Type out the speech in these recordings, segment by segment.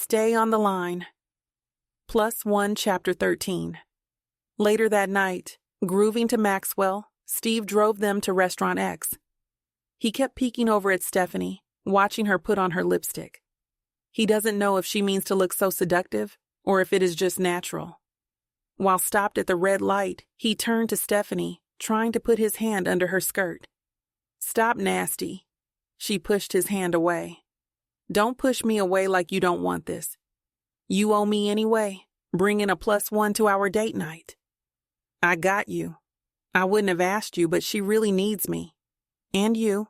Stay on the line. +1 Chapter 13. Later that night, grooving to Maxwell, Steve drove them to Restaurant X. He kept peeking over at Stephanie, watching her put on her lipstick. He doesn't know if she means to look so seductive or if it is just natural. While stopped at the red light, he turned to Stephanie, trying to put his hand under her skirt. "Stop, nasty." She pushed his hand away. "Don't push me away like you don't want this. You owe me anyway. Bring in a +1 to our date night." "I got you. I wouldn't have asked you, but she really needs me. And you,"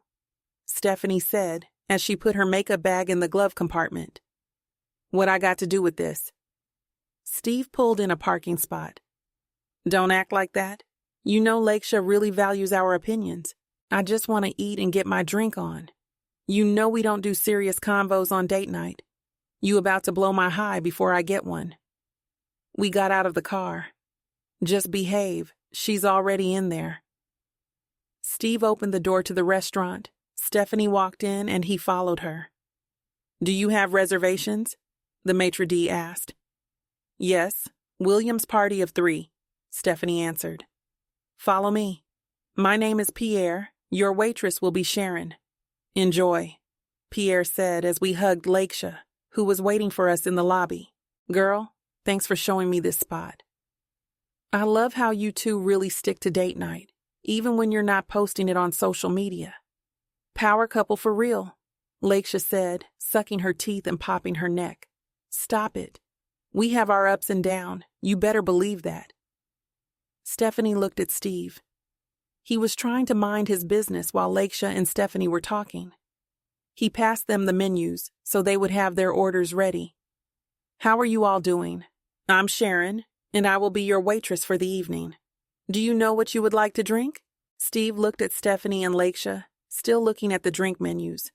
Stephanie said as she put her makeup bag in the glove compartment. "What I got to do with this?" Steve pulled in a parking spot. "Don't act like that. You know Lakesha really values our opinions. I just want to eat and get my drink on. You know we don't do serious convos on date night. You about to blow my high before I get one." We got out of the car. "Just behave. She's already in there." Steve opened the door to the restaurant. Stephanie walked in and he followed her. "Do you have reservations?" the maitre d' asked. "Yes, William's party of 3, Stephanie answered. "Follow me. My name is Pierre. Your waitress will be Sharon. Enjoy," Pierre said as we hugged Lakesha, who was waiting for us in the lobby. "Girl, thanks for showing me this spot. I love how you two really stick to date night, even when you're not posting it on social media. Power couple for real," Lakesha said, sucking her teeth and popping her neck. "Stop it. We have our ups and downs. You better believe that." Stephanie looked at Steve. He was trying to mind his business while Lakesha and Stephanie were talking. He passed them the menus so they would have their orders ready. "How are you all doing? I'm Sharon, and I will be your waitress for the evening. Do you know what you would like to drink?" Steve looked at Stephanie and Lakesha, still looking at the drink menus.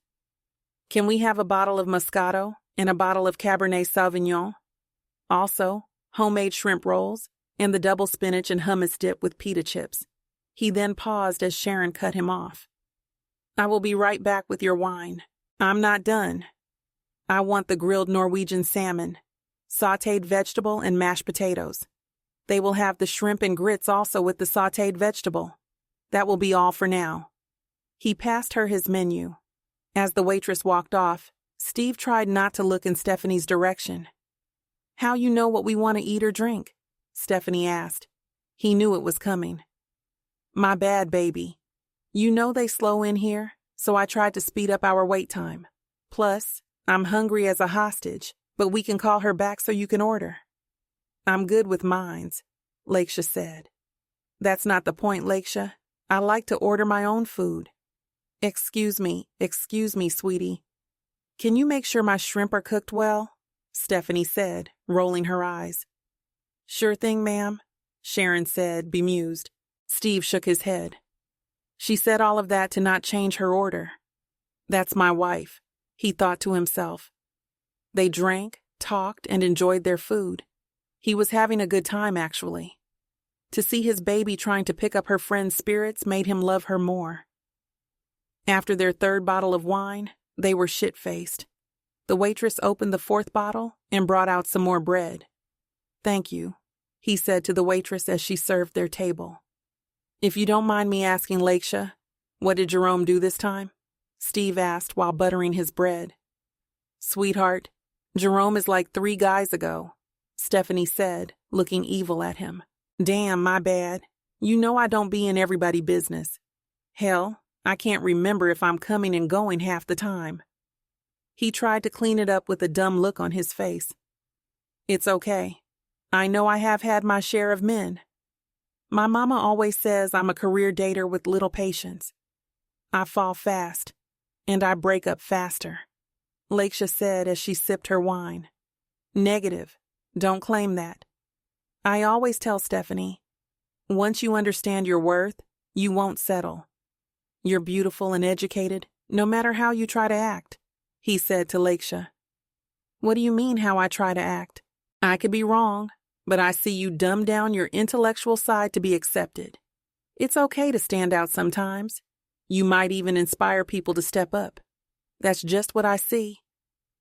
"Can we have a bottle of Moscato and a bottle of Cabernet Sauvignon? Also, homemade shrimp rolls and the double spinach and hummus dip with pita chips." He then paused as Sharon cut him off. "I will be right back with your wine. I'm not done. I want the grilled Norwegian salmon, sautéed vegetable, and mashed potatoes. They will have the shrimp and grits also with the sautéed vegetable. That will be all for now." He passed her his menu. As the waitress walked off, Steve tried not to look in Stephanie's direction. "How you know what we want to eat or drink?" Stephanie asked. He knew it was coming. "My bad, baby. You know they slow in here, so I tried to speed up our wait time. Plus, I'm hungry as a hostage, but we can call her back so you can order." "I'm good with mines," Lakesha said. "That's not the point, Lakesha. I like to order my own food." Excuse me, sweetie. Can you make sure my shrimp are cooked well?" Stephanie said, rolling her eyes. "Sure thing, ma'am," Sharon said, bemused. Steve shook his head. She said all of that to not change her order. That's my wife, he thought to himself. They drank, talked, and enjoyed their food. He was having a good time, actually. To see his baby trying to pick up her friend's spirits made him love her more. After their third bottle of wine, they were shit-faced. The waitress opened the fourth bottle and brought out some more bread. "Thank you," he said to the waitress as she served their table. "If you don't mind me asking, Lakesha, what did Jerome do this time?" Steve asked while buttering his bread. "Sweetheart, Jerome is like 3 guys ago," Stephanie said, looking evil at him. "Damn, my bad. You know I don't be in everybody's business. Hell, I can't remember if I'm coming and going half the time." He tried to clean it up with a dumb look on his face. "It's okay. I know I have had my share of men. My mama always says I'm a career dater with little patience. I fall fast, and I break up faster," Lakesha said as she sipped her wine. "Negative. Don't claim that. I always tell Stephanie, once you understand your worth, you won't settle. You're beautiful and educated, no matter how you try to act," he said to Lakesha. "What do you mean how I try to act? I could be wrong, but I see you dumb down your intellectual side to be accepted. It's okay to stand out sometimes. You might even inspire people to step up. That's just what I see."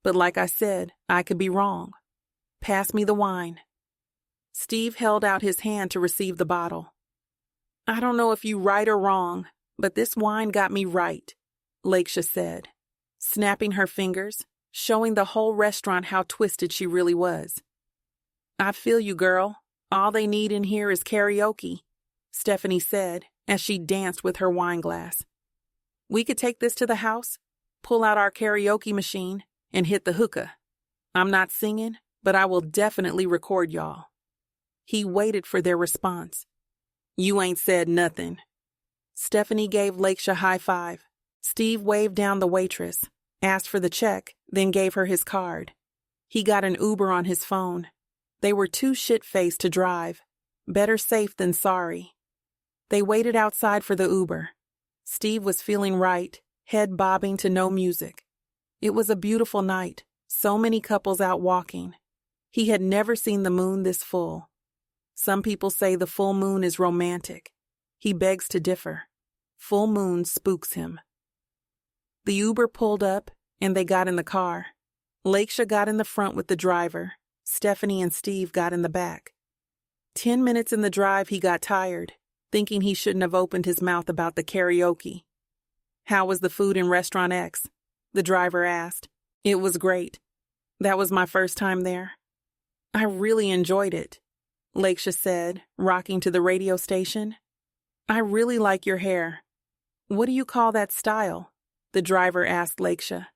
But like I said, I could be wrong. Pass me the wine. Steve held out his hand to receive the bottle. I don't know if you right or wrong, but this wine got me right, Lakesha said, snapping her fingers, showing the whole restaurant how twisted she really was. I feel you, girl. All they need in here is karaoke, Stephanie said as she danced with her wine glass. We could take this to the house, pull out our karaoke machine, and hit the hookah. I'm not singing, but I will definitely record y'all. He waited for their response. You ain't said nothing. Stephanie gave Lakesha a high five. Steve waved down the waitress, asked for the check, then gave her his card. He got an Uber on his phone. They were too shit-faced to drive. Better safe than sorry. They waited outside for the Uber. Steve was feeling right, head bobbing to no music. It was a beautiful night, so many couples out walking. He had never seen the moon this full. Some people say the full moon is romantic. He begs to differ. Full moon spooks him. The Uber pulled up, and they got in the car. Lakesha got in the front with the driver. Stephanie and Steve got in the back. 10 minutes in the drive, he got tired, thinking he shouldn't have opened his mouth about the karaoke. How was the food in Restaurant X? The driver asked. It was great. That was my first time there. I really enjoyed it, Lakesha said, rocking to the radio station. I really like your hair. What do you call that style? The driver asked Lakesha.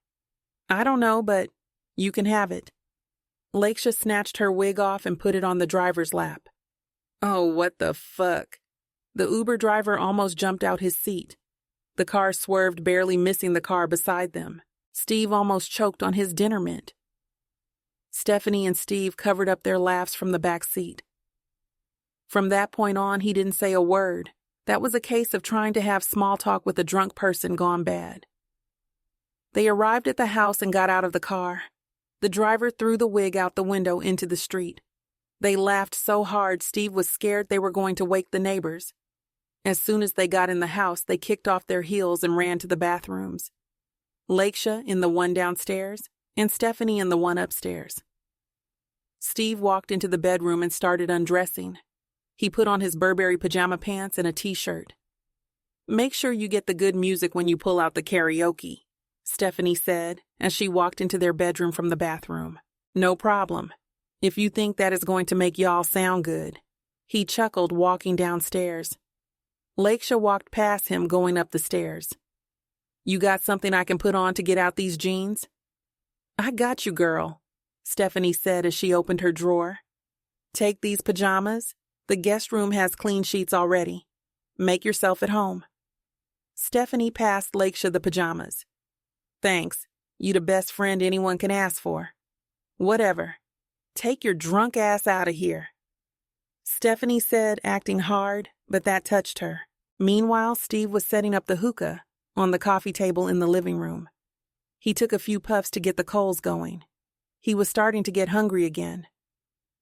I don't know, but you can have it. Lakesha snatched her wig off and put it on the driver's lap. Oh, what the fuck? The Uber driver almost jumped out his seat. The car swerved, barely missing the car beside them. Steve almost choked on his dinner mint. Stephanie and Steve covered up their laughs from the back seat. From that point on, he didn't say a word. That was a case of trying to have small talk with a drunk person gone bad. They arrived at the house and got out of the car. The driver threw the wig out the window into the street. They laughed so hard Steve was scared they were going to wake the neighbors. As soon as they got in the house, they kicked off their heels and ran to the bathrooms. Lakesha in the one downstairs, and Stephanie in the one upstairs. Steve walked into the bedroom and started undressing. He put on his Burberry pajama pants and a t-shirt. Make sure you get the good music when you pull out the karaoke, Stephanie said as she walked into their bedroom from the bathroom. No problem. If you think that is going to make y'all sound good. He chuckled, walking downstairs. Lakesha walked past him, going up the stairs. You got something I can put on to get out these jeans? I got you, girl, Stephanie said as she opened her drawer. Take these pajamas. The guest room has clean sheets already. Make yourself at home. Stephanie passed Lakesha the pajamas. Thanks. You the best friend anyone can ask for. Whatever. Take your drunk ass out of here. Stephanie said, acting hard, but that touched her. Meanwhile, Steve was setting up the hookah on the coffee table in the living room. He took a few puffs to get the coals going. He was starting to get hungry again.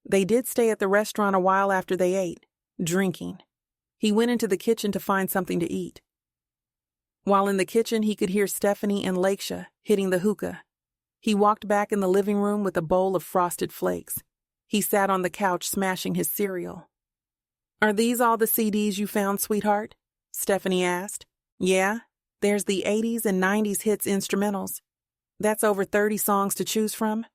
They did stay at the restaurant a while after they ate, drinking. He went into the kitchen to find something to eat. While in the kitchen, he could hear Stephanie and Lakesha hitting the hookah. He walked back in the living room with a bowl of frosted flakes. He sat on the couch smashing his cereal. Are these all the CDs you found, sweetheart? Stephanie asked. Yeah, there's the 80s and 90s hits instrumentals. That's over 30 songs to choose from.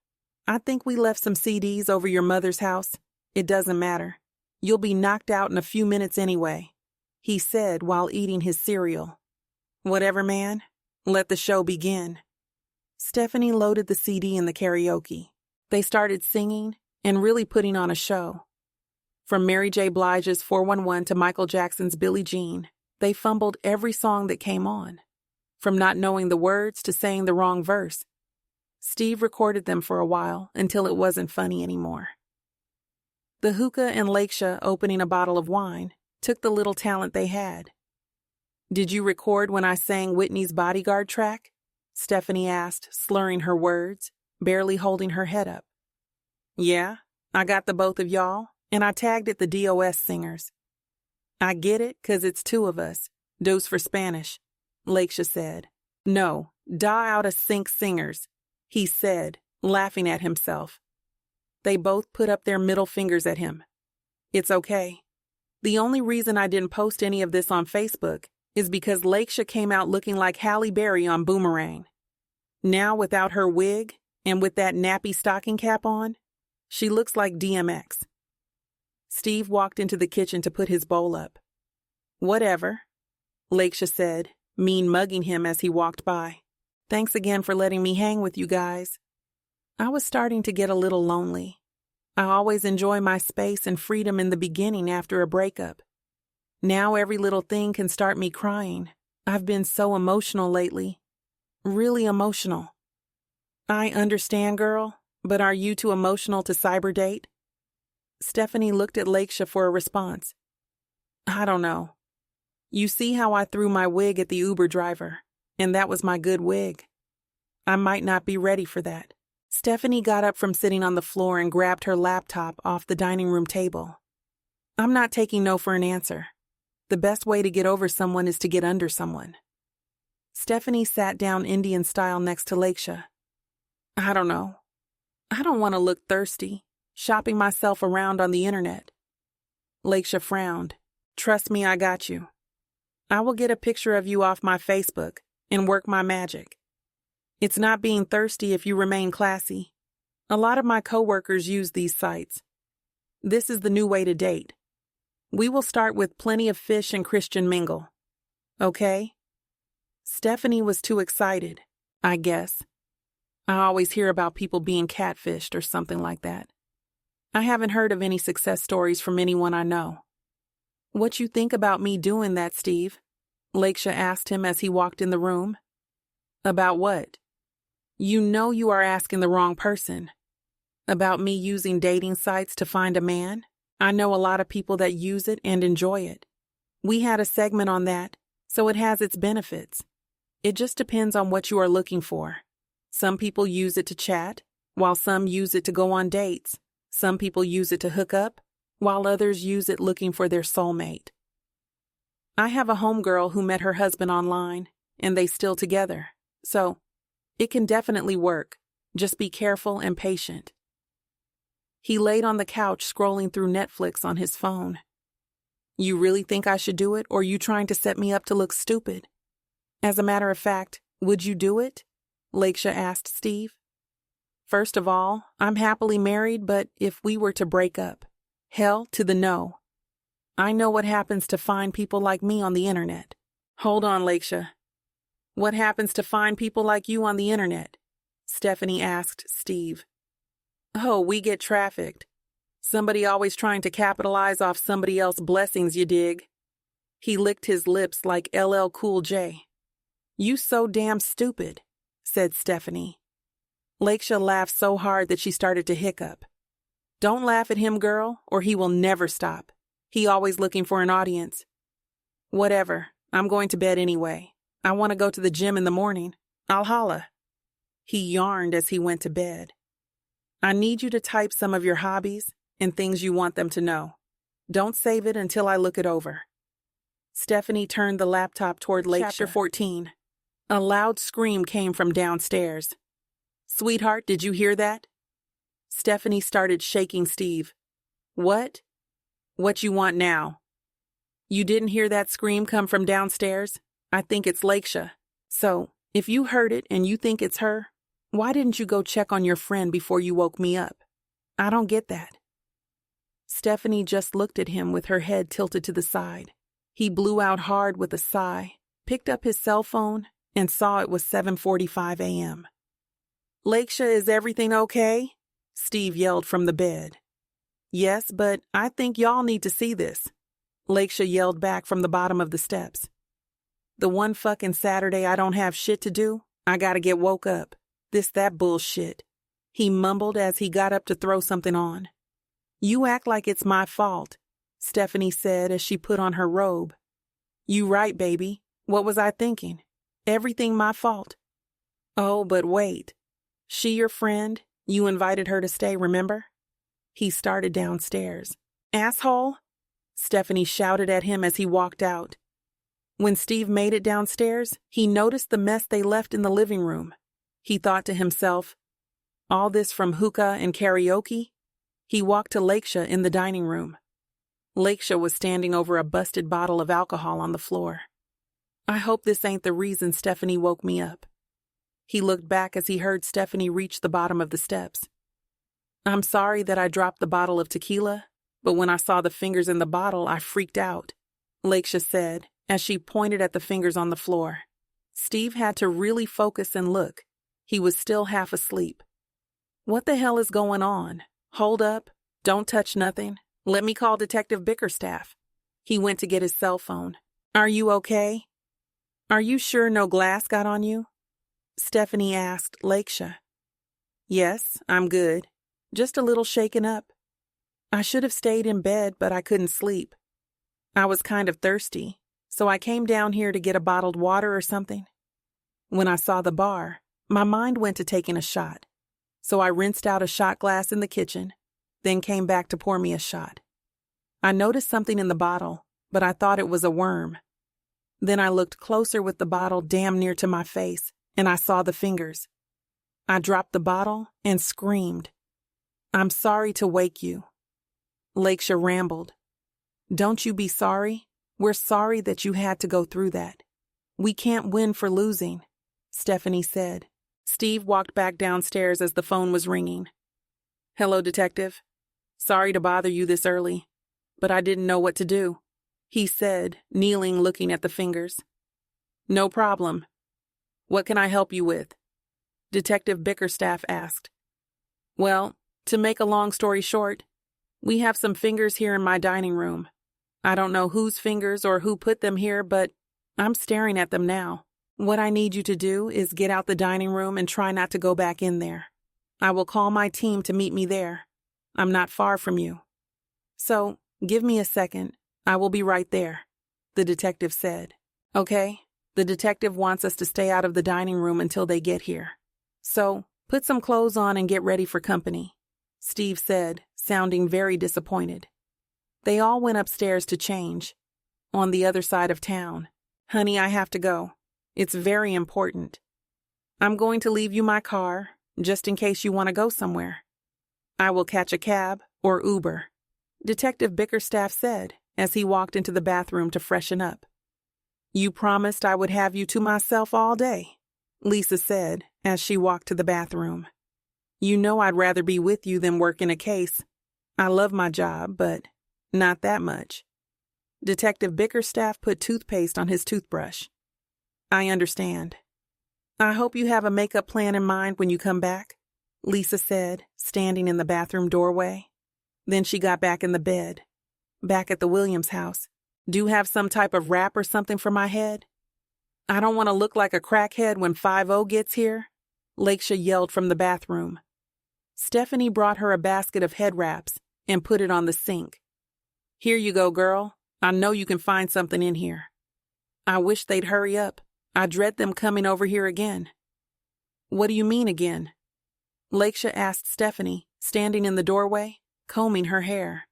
I think we left some CDs over your mother's house. It doesn't matter. You'll be knocked out in a few minutes anyway, he said while eating his cereal. Whatever, man. Let the show begin. Stephanie loaded the CD in the karaoke. They started singing and really putting on a show. From Mary J. Blige's 411 to Michael Jackson's Billie Jean, they fumbled every song that came on. From not knowing the words to saying the wrong verse. Steve recorded them for a while until it wasn't funny anymore. The hookah and Lakesha opening a bottle of wine took the little talent they had. Did you record when I sang Whitney's Bodyguard track? Stephanie asked, slurring her words, barely holding her head up. Yeah, I got the both of y'all, and I tagged it the DOS singers. I get it, 'cause it's two of us. Dos for Spanish, Lakesha said. No, da out of sync singers, he said, laughing at himself. They both put up their middle fingers at him. It's okay. The only reason I didn't post any of this on Facebook is because Lakesha came out looking like Halle Berry on Boomerang. Now, without her wig and with that nappy stocking cap on, she looks like DMX. Steve walked into the kitchen to put his bowl up. Whatever, Lakesha said, mean mugging him as he walked by. Thanks again for letting me hang with you guys. I was starting to get a little lonely. I always enjoy my space and freedom in the beginning after a breakup. Now every little thing can start me crying. I've been so emotional lately. Really emotional. I understand, girl, but are you too emotional to cyber date? Stephanie looked at Lakesha for a response. I don't know. You see how I threw my wig at the Uber driver, and that was my good wig. I might not be ready for that. Stephanie got up from sitting on the floor and grabbed her laptop off the dining room table. I'm not taking no for an answer. The best way to get over someone is to get under someone. Stephanie sat down Indian style next to Lakesha. I don't know. I don't want to look thirsty, shopping myself around on the internet. Lakesha frowned. Trust me, I got you. I will get a picture of you off my Facebook and work my magic. It's not being thirsty if you remain classy. A lot of my coworkers use these sites. This is the new way to date. We will start with plenty of fish and Christian mingle. Okay? Stephanie was too excited, I guess. I always hear about people being catfished or something like that. I haven't heard of any success stories from anyone I know. What you think about me doing that, Steve? Lakesha asked him as he walked in the room. About what? You know you are asking the wrong person. About me using dating sites to find a man? I know a lot of people that use it and enjoy it. We had a segment on that, so it has its benefits. It just depends on what you are looking for. Some people use it to chat, while some use it to go on dates. Some people use it to hook up, while others use it looking for their soulmate. I have a homegirl who met her husband online, and they still together, so it can definitely work. Just be careful and patient. He laid on the couch scrolling through Netflix on his phone. You really think I should do it, or are you trying to set me up to look stupid? As a matter of fact, would you do it? Lakesha asked Steve. First of all, I'm happily married, but if we were to break up, hell to the no. I know what happens to fine people like me on the internet. Hold on, Lakesha. What happens to fine people like you on the internet? Stephanie asked Steve. Oh, we get trafficked. Somebody always trying to capitalize off somebody else's blessings, you dig? He licked his lips like LL Cool J. You so damn stupid, said Stephanie. Lakesha laughed so hard that she started to hiccup. Don't laugh at him, girl, or he will never stop. He always looking for an audience. Whatever, I'm going to bed anyway. I want to go to the gym in the morning. I'll holla. He yarned as he went to bed. I need you to type some of your hobbies and things you want them to know. Don't save it until I look it over. Stephanie turned the laptop toward Lakesha. Chapter 14. A loud scream came from downstairs. Sweetheart, did you hear that? Stephanie started shaking Steve. What? What you want now? You didn't hear that scream come from downstairs? I think it's Lakesha. So, if you heard it and you think it's her, why didn't you go check on your friend before you woke me up? I don't get that. Stephanie just looked at him with her head tilted to the side. He blew out hard with a sigh, picked up his cell phone, and saw it was 7:45 a.m. Lakesha, is everything okay? Steve yelled from the bed. Yes, but I think y'all need to see this. Lakesha yelled back from the bottom of the steps. The one fucking Saturday I don't have shit to do, I gotta get woke up. That bullshit. He mumbled as he got up to throw something on. You act like it's my fault, Stephanie said as she put on her robe. You right, baby. What was I thinking? Everything my fault. Oh, but wait. She your friend? You invited her to stay, remember? He started downstairs. Asshole! Stephanie shouted at him as he walked out. When Steve made it downstairs, he noticed the mess they left in the living room. He thought to himself, All this from hookah and karaoke? He walked to Lakesha in the dining room. Lakesha was standing over a busted bottle of alcohol on the floor. I hope this ain't the reason Stephanie woke me up. He looked back as he heard Stephanie reach the bottom of the steps. I'm sorry that I dropped the bottle of tequila, but when I saw the fingers in the bottle, I freaked out, Lakesha said, as she pointed at the fingers on the floor. Steve had to really focus and look. He was still half asleep. What the hell is going on? Hold up. Don't touch nothing. Let me call Detective Bickerstaff. He went to get his cell phone. Are you okay? Are you sure no glass got on you? Stephanie asked Lakesha. Yes, I'm good. Just a little shaken up. I should have stayed in bed, but I couldn't sleep. I was kind of thirsty, so I came down here to get a bottled water or something. When I saw the bar, my mind went to taking a shot. So I rinsed out a shot glass in the kitchen, then came back to pour me a shot. I noticed something in the bottle, but I thought it was a worm. Then I looked closer with the bottle damn near to my face, and I saw the fingers. I dropped the bottle and screamed. I'm sorry to wake you. Lakesha rambled. Don't you be sorry. We're sorry that you had to go through that. We can't win for losing, Stephanie said. Steve walked back downstairs as the phone was ringing. Hello, Detective. Sorry to bother you this early, but I didn't know what to do, he said, kneeling looking at the fingers. No problem. What can I help you with? Detective Bickerstaff asked. Well, to make a long story short, we have some fingers here in my dining room. I don't know whose fingers or who put them here, but I'm staring at them now. What I need you to do is get out the dining room and try not to go back in there. I will call my team to meet me there. I'm not far from you. So, give me a second. I will be right there, the detective said. Okay, the detective wants us to stay out of the dining room until they get here. So, put some clothes on and get ready for company, Steve said, sounding very disappointed. They all went upstairs to change. On the other side of town. Honey, I have to go. It's very important. I'm going to leave you my car, just in case you want to go somewhere. I will catch a cab or Uber, Detective Bickerstaff said as he walked into the bathroom to freshen up. You promised I would have you to myself all day, Lisa said as she walked to the bathroom. You know I'd rather be with you than work in a case. I love my job, but not that much. Detective Bickerstaff put toothpaste on his toothbrush. I understand. I hope you have a makeup plan in mind when you come back, Lisa said, standing in the bathroom doorway. Then she got back in the bed. Back at the Williams house. Do you have some type of wrap or something for my head? I don't want to look like a crackhead when 5-0 gets here, Lakesha yelled from the bathroom. Stephanie brought her a basket of head wraps and put it on the sink. Here you go, girl. I know you can find something in here. I wish they'd hurry up. I dread them coming over here again. What do you mean again? Lakesha asked Stephanie, standing in the doorway, combing her hair.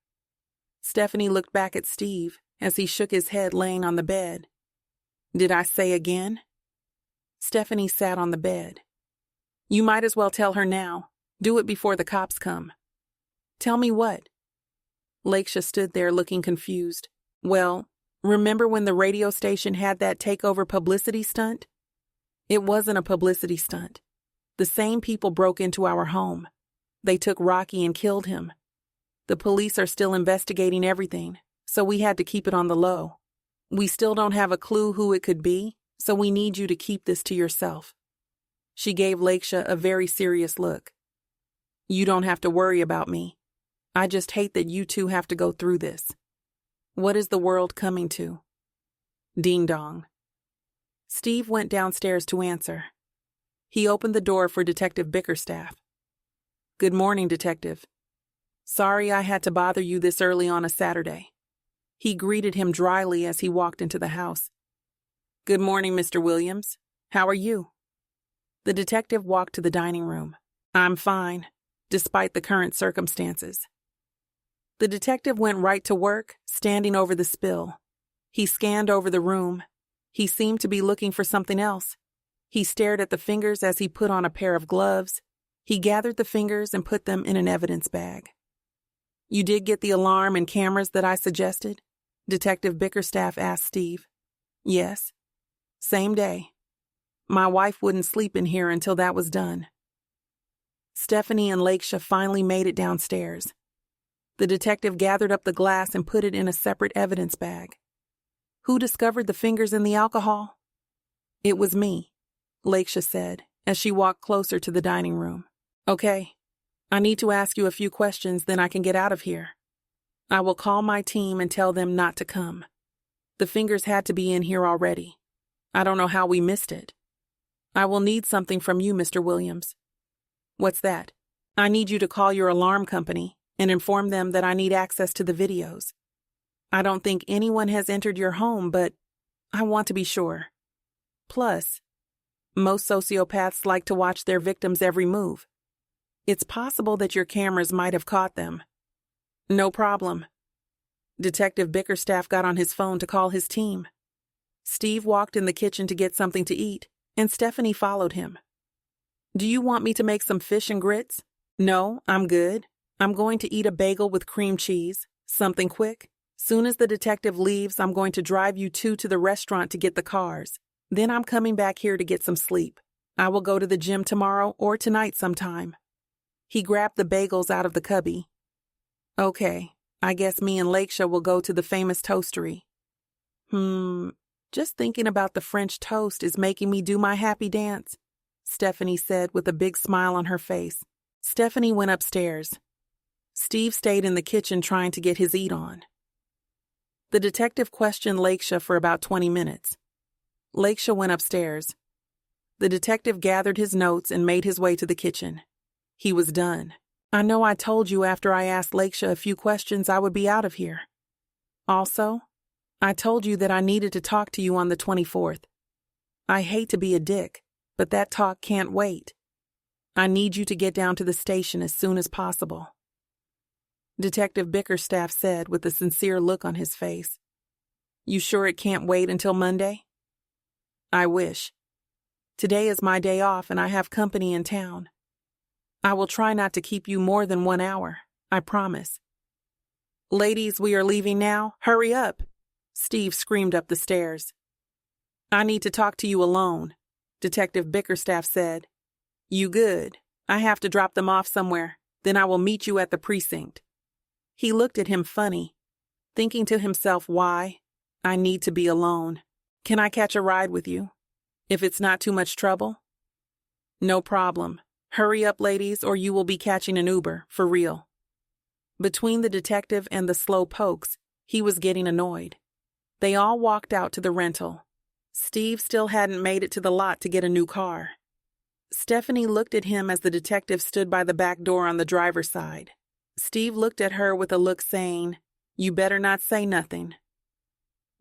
Stephanie looked back at Steve as he shook his head laying on the bed. Did I say again? Stephanie sat on the bed. You might as well tell her now. Do it before the cops come. Tell me what? Lakesha stood there looking confused. Well, remember when the radio station had that takeover publicity stunt? It wasn't a publicity stunt. The same people broke into our home. They took Rocky and killed him. The police are still investigating everything, so we had to keep it on the low. We still don't have a clue who it could be, so we need you to keep this to yourself. She gave Lakesha a very serious look. You don't have to worry about me. I just hate that you two have to go through this. What is the world coming to? Ding dong. Steve went downstairs to answer. He opened the door for Detective Bickerstaff. Good morning, Detective. Sorry I had to bother you this early on a Saturday. He greeted him dryly as he walked into the house. Good morning, Mr. Williams. How are you? The detective walked to the dining room. I'm fine, despite the current circumstances. The detective went right to work, standing over the spill. He scanned over the room. He seemed to be looking for something else. He stared at the fingers as he put on a pair of gloves. He gathered the fingers and put them in an evidence bag. You did get the alarm and cameras that I suggested? Detective Bickerstaff asked Steve. Yes. Same day. My wife wouldn't sleep in here until that was done. Stephanie and Lakesha finally made it downstairs. The detective gathered up the glass and put it in a separate evidence bag. Who discovered the fingers in the alcohol? It was me, Lakesha said, as she walked closer to the dining room. Okay, I need to ask you a few questions, then I can get out of here. I will call my team and tell them not to come. The fingers had to be in here already. I don't know how we missed it. I will need something from you, Mr. Williams. What's that? I need you to call your alarm company and inform them that I need access to the videos. I don't think anyone has entered your home, but I want to be sure. Plus, most sociopaths like to watch their victims' every move. It's possible that your cameras might have caught them. No problem. Detective Bickerstaff got on his phone to call his team. Steve walked in the kitchen to get something to eat, and Stephanie followed him. Do you want me to make some fish and grits? No, I'm good. I'm going to eat a bagel with cream cheese, something quick. Soon as the detective leaves, I'm going to drive you two to the restaurant to get the cars. Then I'm coming back here to get some sleep. I will go to the gym tomorrow or tonight sometime. He grabbed the bagels out of the cubby. Okay, I guess me and Lakesha will go to the famous toastery. Just thinking about the French toast is making me do my happy dance, Stephanie said with a big smile on her face. Stephanie went upstairs. Steve stayed in the kitchen trying to get his eat on. The detective questioned Lakesha for about 20 minutes. Lakesha went upstairs. The detective gathered his notes and made his way to the kitchen. He was done. I know I told you after I asked Lakesha a few questions I would be out of here. Also, I told you that I needed to talk to you on the 24th. I hate to be a dick, but that talk can't wait. I need you to get down to the station as soon as possible. Detective Bickerstaff said with a sincere look on his face. You sure it can't wait until Monday? I wish. Today is my day off and I have company in town. I will try not to keep you more than 1 hour, I promise. Ladies, we are leaving now. Hurry up, Steve screamed up the stairs. I need to talk to you alone, Detective Bickerstaff said. You good? I have to drop them off somewhere. Then I will meet you at the precinct. He looked at him funny, thinking to himself, why? I need to be alone. Can I catch a ride with you? If it's not too much trouble? No problem. Hurry up, ladies, or you will be catching an Uber, for real. Between the detective and the slow pokes, he was getting annoyed. They all walked out to the rental. Steve still hadn't made it to the lot to get a new car. Stephanie looked at him as the detective stood by the back door on the driver's side. Steve looked at her with a look saying, You better not say nothing.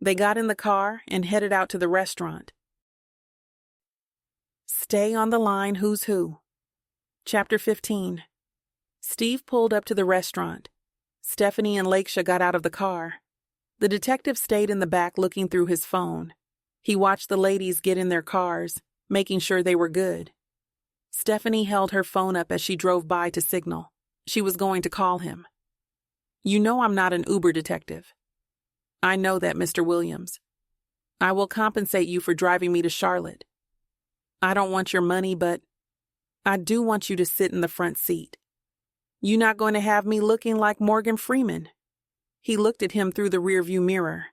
They got in the car and headed out to the restaurant. Stay on the line, who's who. Chapter 15. Steve pulled up to the restaurant. Stephanie and Lakesha got out of the car. The detective stayed in the back looking through his phone. He watched the ladies get in their cars, making sure they were good. Stephanie held her phone up as she drove by to signal. She was going to call him. You know I'm not an Uber detective. I know that, Mr. Williams. I will compensate you for driving me to Charlotte. I don't want your money, but I do want you to sit in the front seat. You not going to have me looking like Morgan Freeman? He looked at him through the rearview mirror.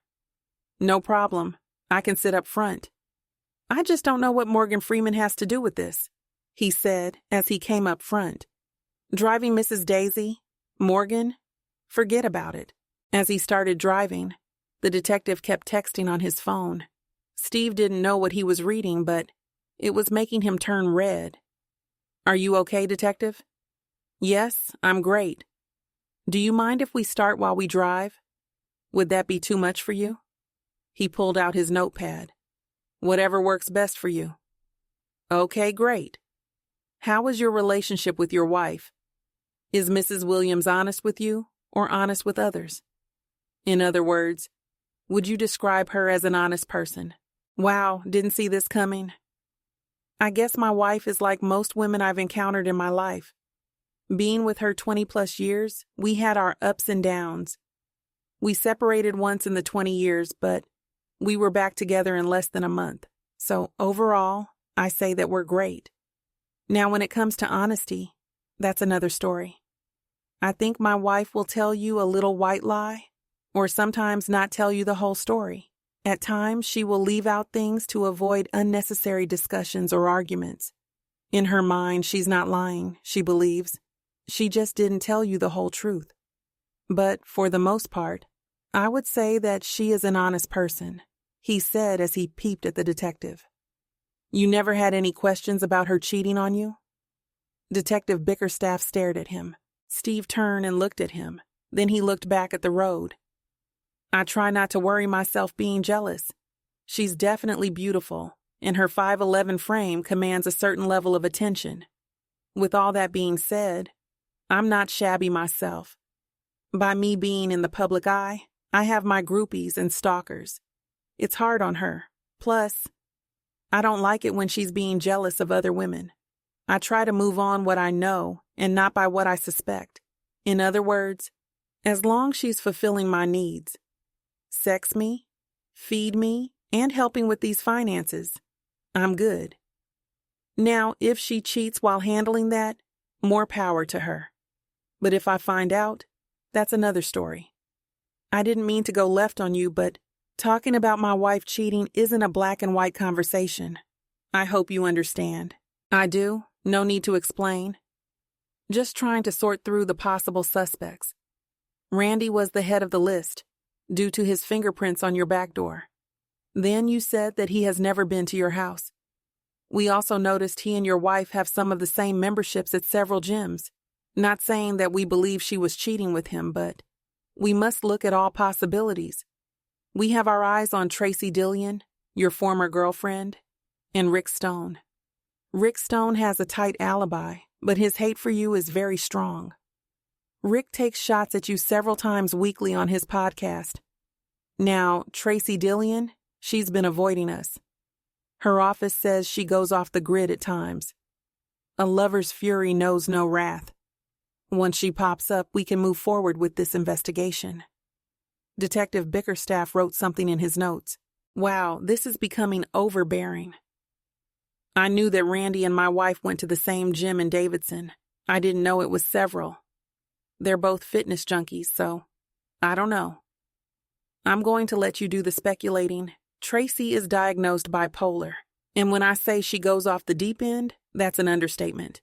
No problem. I can sit up front. I just don't know what Morgan Freeman has to do with this, he said as he came up front. Driving Mrs. Daisy? Morgan? Forget about it. As he started driving, the detective kept texting on his phone. Steve didn't know what he was reading, but it was making him turn red. Are you okay, detective? Yes, I'm great. Do you mind if we start while we drive? Would that be too much for you? He pulled out his notepad. Whatever works best for you. Okay, great. How is your relationship with your wife? Is Mrs. Williams honest with you or honest with others? In other words, would you describe her as an honest person? Wow, didn't see this coming. I guess my wife is like most women I've encountered in my life. Being with her 20-plus years, we had our ups and downs. We separated once in the 20 years, but we were back together in less than a month. So overall, I say that we're great. Now, when it comes to honesty, that's another story. I think my wife will tell you a little white lie, or sometimes not tell you the whole story. At times, she will leave out things to avoid unnecessary discussions or arguments. In her mind, she's not lying, she believes. She just didn't tell you the whole truth. But for the most part, I would say that she is an honest person, he said as he peeped at the detective. You never had any questions about her cheating on you? Detective Bickerstaff stared at him. Steve turned and looked at him. Then he looked back at the road. I try not to worry myself being jealous. She's definitely beautiful, and her 5'11" frame commands a certain level of attention. With all that being said, I'm not shabby myself. By me being in the public eye, I have my groupies and stalkers. It's hard on her. Plus, I don't like it when she's being jealous of other women. I try to move on what I know and not by what I suspect. In other words, as long as she's fulfilling my needs, sex me, feed me, and helping with these finances, I'm good. Now, if she cheats while handling that, more power to her. But if I find out, that's another story. I didn't mean to go left on you, but talking about my wife cheating isn't a black and white conversation. I hope you understand. I do. No need to explain. Just trying to sort through the possible suspects. Randy was the head of the list, due to his fingerprints on your back door. Then you said that he has never been to your house. We also noticed he and your wife have some of the same memberships at several gyms. Not saying that we believe she was cheating with him, but we must look at all possibilities. We have our eyes on Tracy Dillion, your former girlfriend, and Rick Stone. Rick Stone has a tight alibi, but his hate for you is very strong. Rick takes shots at you several times weekly on his podcast. Now, Tracy Dillion, she's been avoiding us. Her office says she goes off the grid at times. A lover's fury knows no wrath. Once she pops up, we can move forward with this investigation. Detective Bickerstaff wrote something in his notes. Wow, this is becoming overbearing. I knew that Randy and my wife went to the same gym in Davidson. I didn't know it was several. They're both fitness junkies, so I don't know. I'm going to let you do the speculating. Tracy is diagnosed bipolar, and when I say she goes off the deep end, that's an understatement.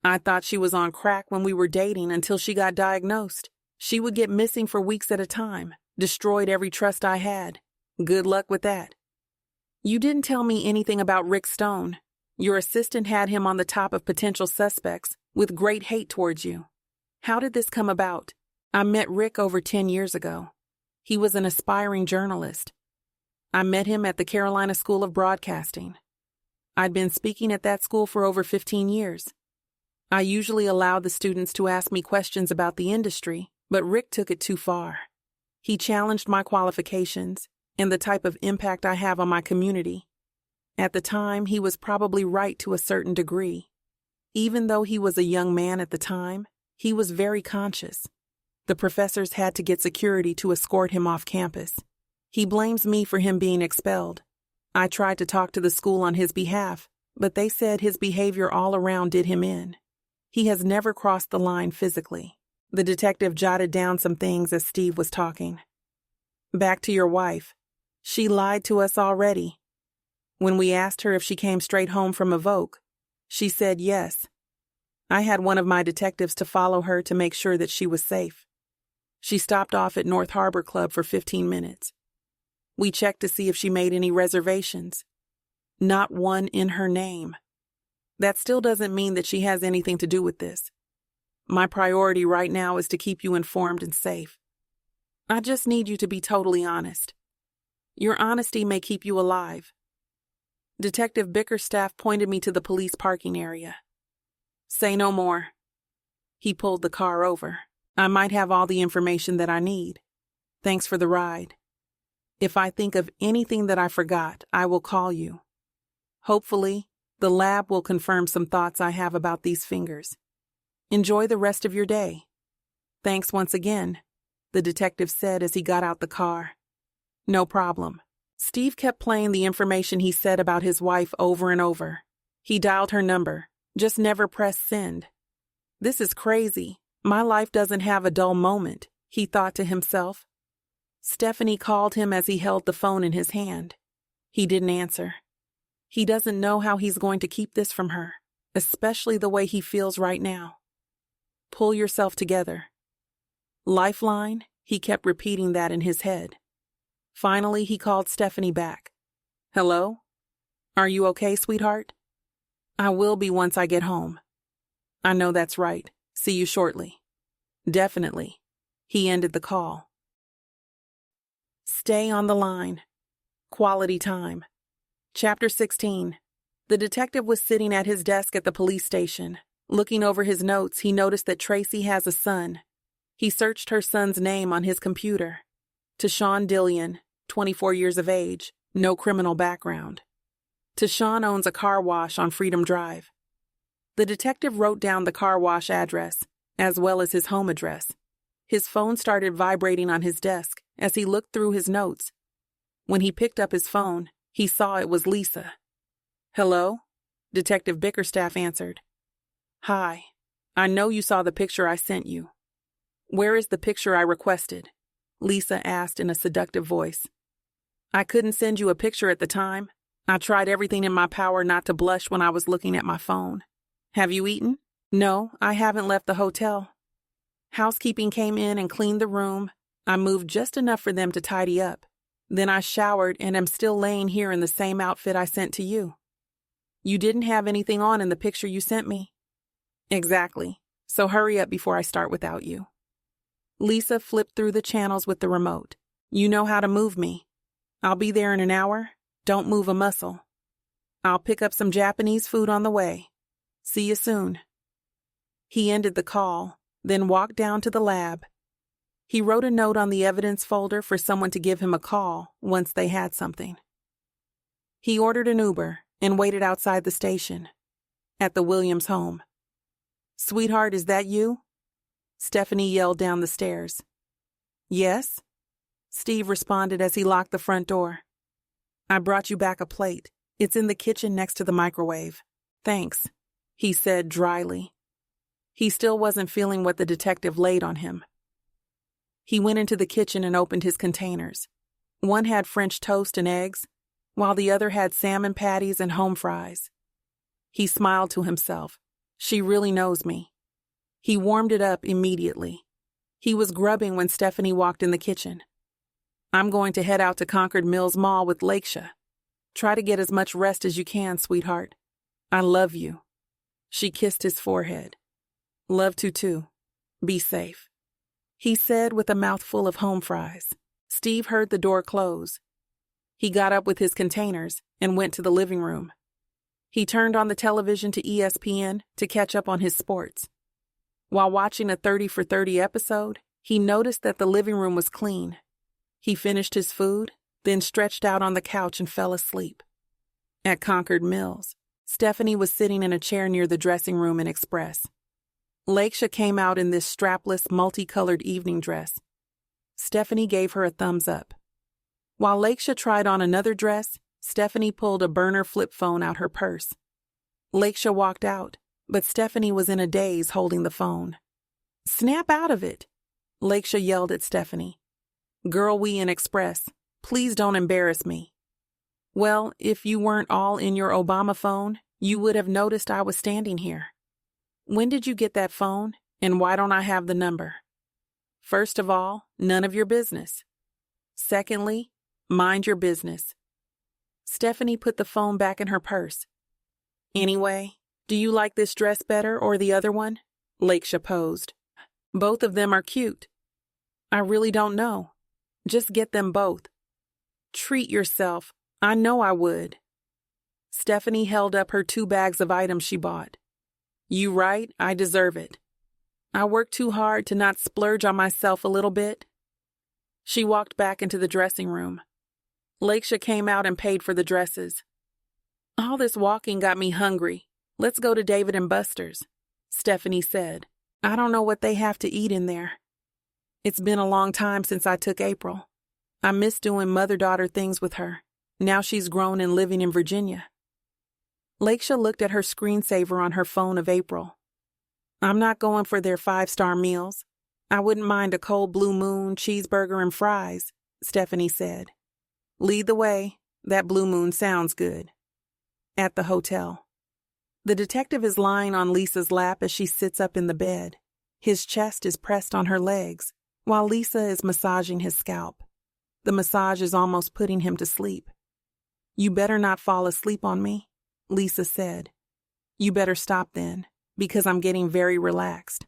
I thought she was on crack when we were dating until she got diagnosed. She would get missing for weeks at a time, destroyed every trust I had. Good luck with that. You didn't tell me anything about Rick Stone. Your assistant had him on the top of potential suspects, with great hate towards you. How did this come about? I met Rick over 10 years ago. He was an aspiring journalist. I met him at the Carolina School of Broadcasting. I'd been speaking at that school for over 15 years. I usually allowed the students to ask me questions about the industry, but Rick took it too far. He challenged my qualifications and the type of impact I have on my community. At the time, he was probably right to a certain degree. Even though he was a young man at the time, he was very conscious. The professors had to get security to escort him off campus. He blames me for him being expelled. I tried to talk to the school on his behalf, but they said his behavior all around did him in. He has never crossed the line physically. The detective jotted down some things as Steve was talking. Back to your wife. She lied to us already. When we asked her if she came straight home from Evoke, she said yes. I had one of my detectives to follow her to make sure that she was safe. She stopped off at North Harbor Club for 15 minutes. We checked to see if she made any reservations. Not one in her name. That still doesn't mean that she has anything to do with this. My priority right now is to keep you informed and safe. I just need you to be totally honest. Your honesty may keep you alive. Detective Bickerstaff pointed me to the police parking area. Say no more. He pulled the car over. I might have all the information that I need. Thanks for the ride. If I think of anything that I forgot, I will call you. Hopefully, The lab will confirm some thoughts I have about these fingers. Enjoy the rest of your day. Thanks once again, the detective said as he got out the car. No problem. Steve kept playing the information he said about his wife over and over. He dialed her number, just never pressed send. This is crazy. My life doesn't have a dull moment, he thought to himself. Stephanie called him as he held the phone in his hand. He didn't answer. He doesn't know how he's going to keep this from her, especially the way he feels right now. Pull yourself together. Lifeline, he kept repeating that in his head. Finally, he called Stephanie back. Hello? Are you okay, sweetheart? I will be once I get home. I know that's right. See you shortly. Definitely. He ended the call. Stay on the line. Quality time. Chapter 16. The detective was sitting at his desk at the police station. Looking over his notes, he noticed that Tracy has a son. He searched her son's name on his computer. Tashawn Dillion, 24 years of age, no criminal background. Tashawn owns a car wash on Freedom Drive. The detective wrote down the car wash address, as well as his home address. His phone started vibrating on his desk as he looked through his notes. When he picked up his phone, he saw it was Lisa. Hello? Detective Bickerstaff answered. Hi. I know you saw the picture I sent you. Where is the picture I requested? Lisa asked in a seductive voice. I couldn't send you a picture at the time. I tried everything in my power not to blush when I was looking at my phone. Have you eaten? No, I haven't left the hotel. Housekeeping came in and cleaned the room. I moved just enough for them to tidy up. Then I showered and am still laying here in the same outfit I sent to you. You didn't have anything on in the picture you sent me? Exactly. So hurry up before I start without you. Lisa flipped through the channels with the remote. You know how to move me. I'll be there in an hour. Don't move a muscle. I'll pick up some Japanese food on the way. See you soon. He ended the call, then walked down to the lab. He wrote a note on the evidence folder for someone to give him a call once they had something. He ordered an Uber and waited outside the station, at the Williams home. Sweetheart, is that you? Stephanie yelled down the stairs. Yes? Steve responded as he locked the front door. I brought you back a plate. It's in the kitchen next to the microwave. Thanks, he said dryly. He still wasn't feeling what the detective laid on him. He went into the kitchen and opened his containers. One had French toast and eggs, while the other had salmon patties and home fries. He smiled to himself. She really knows me. He warmed it up immediately. He was grubbing when Stephanie walked in the kitchen. I'm going to head out to Concord Mills Mall with Lakesha. Try to get as much rest as you can, sweetheart. I love you. She kissed his forehead. Love to too. Be safe, he said with a mouthful of home fries. Steve heard the door close. He got up with his containers and went to the living room. He turned on the television to ESPN to catch up on his sports. While watching a 30 for 30 episode, he noticed that the living room was clean. He finished his food, then stretched out on the couch and fell asleep. At Concord Mills, Stephanie was sitting in a chair near the dressing room in Express. Lakesha came out in this strapless, multicolored evening dress. Stephanie gave her a thumbs up. While Lakesha tried on another dress, Stephanie pulled a burner flip phone out her purse. Lakesha walked out, but Stephanie was in a daze holding the phone. Snap out of it, Lakesha yelled at Stephanie. Girl, we in Express. Please don't embarrass me. Well, if you weren't all in your Obama phone, you would have noticed I was standing here. When did you get that phone, and why don't I have the number? First of all, none of your business. Secondly, mind your business. Stephanie put the phone back in her purse. Anyway, do you like this dress better or the other one? Lakesha posed. Both of them are cute. I really don't know. Just get them both. Treat yourself. I know I would. Stephanie held up her 2 bags of items she bought. You right, I deserve it. I worked too hard to not splurge on myself a little bit. She walked back into the dressing room. Lakesha came out and paid for the dresses. All this walking got me hungry. Let's go to David and Buster's, Stephanie said. I don't know what they have to eat in there. It's been a long time since I took April. I miss doing mother-daughter things with her. Now she's grown and living in Virginia. Lakesha looked at her screensaver on her phone of April. I'm not going for their 5-star meals. I wouldn't mind a cold blue moon, cheeseburger, and fries, Stephanie said. Lead the way. That blue moon sounds good. At the hotel. The detective is lying on Lisa's lap as she sits up in the bed. His chest is pressed on her legs, while Lisa is massaging his scalp. The massage is almost putting him to sleep. You better not fall asleep on me, Lisa said. You better stop then, because I'm getting very relaxed.